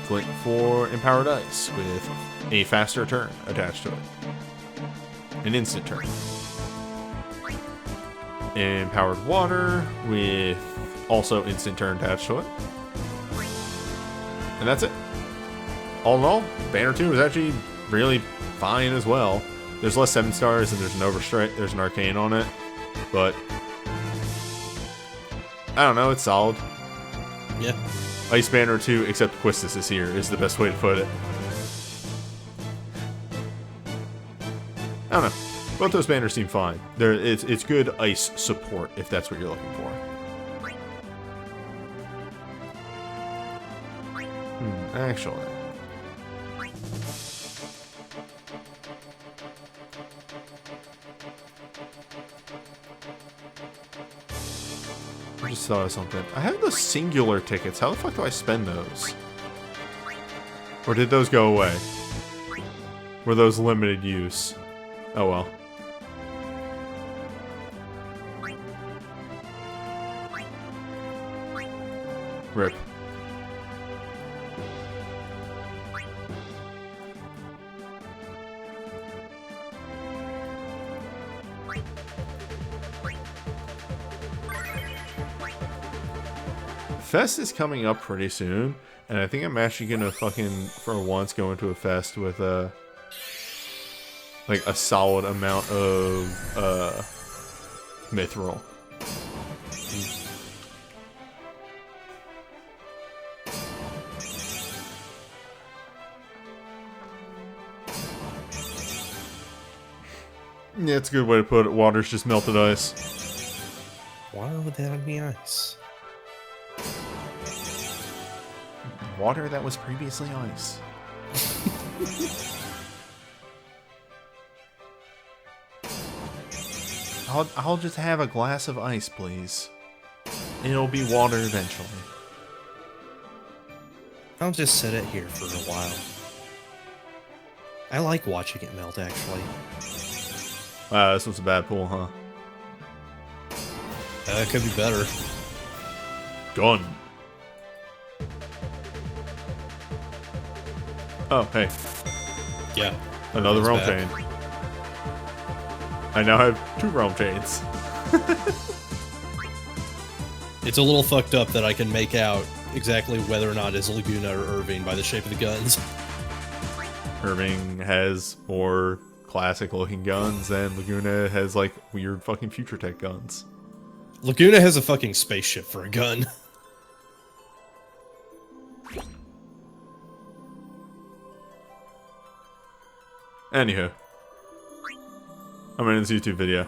Speaker 1: Glint for Empowered Ice with a faster turn attached to it. An instant turn. Empowered Water with also instant turn attached to it. And that's it. All in all, Banner 2 is actually really fine as well. There's less 7 stars and there's an Overstrike, there's an Arcane on it. But I don't know, it's solid.
Speaker 3: Yeah.
Speaker 1: Ice Banner 2, except Quistis is here, is the best way to put it. I don't know. Both those banners seem fine. It's good ice support, if that's what you're looking for. Actually. I just thought of something. I have those singular tickets. How the fuck do I spend those? Or did those go away? Were those limited use? Oh well. Rip. Fest is coming up pretty soon, and I think I'm actually gonna fucking, for once, go into a fest with a solid amount of mithril. Yeah, it's a good way to put it. Water's just melted ice.
Speaker 3: Water without any ice.
Speaker 1: Water that was previously ice. I'll just have a glass of ice, please. And it'll be water eventually.
Speaker 3: I'll just set it here for a while. I like watching it melt, actually.
Speaker 1: Wow, this was a bad pull, huh?
Speaker 3: It could be better.
Speaker 1: Done. Oh, hey.
Speaker 3: Yeah.
Speaker 1: Another realm
Speaker 3: back.
Speaker 1: chain. I now have 2 realm chains.
Speaker 3: It's a little fucked up that I can make out exactly whether or not it's Laguna or Irving by the shape of the guns.
Speaker 1: Irving has more classic looking guns, and Laguna has like weird fucking future tech guns.
Speaker 3: Laguna has a fucking spaceship for a gun.
Speaker 1: Anywho, I'm in this YouTube video.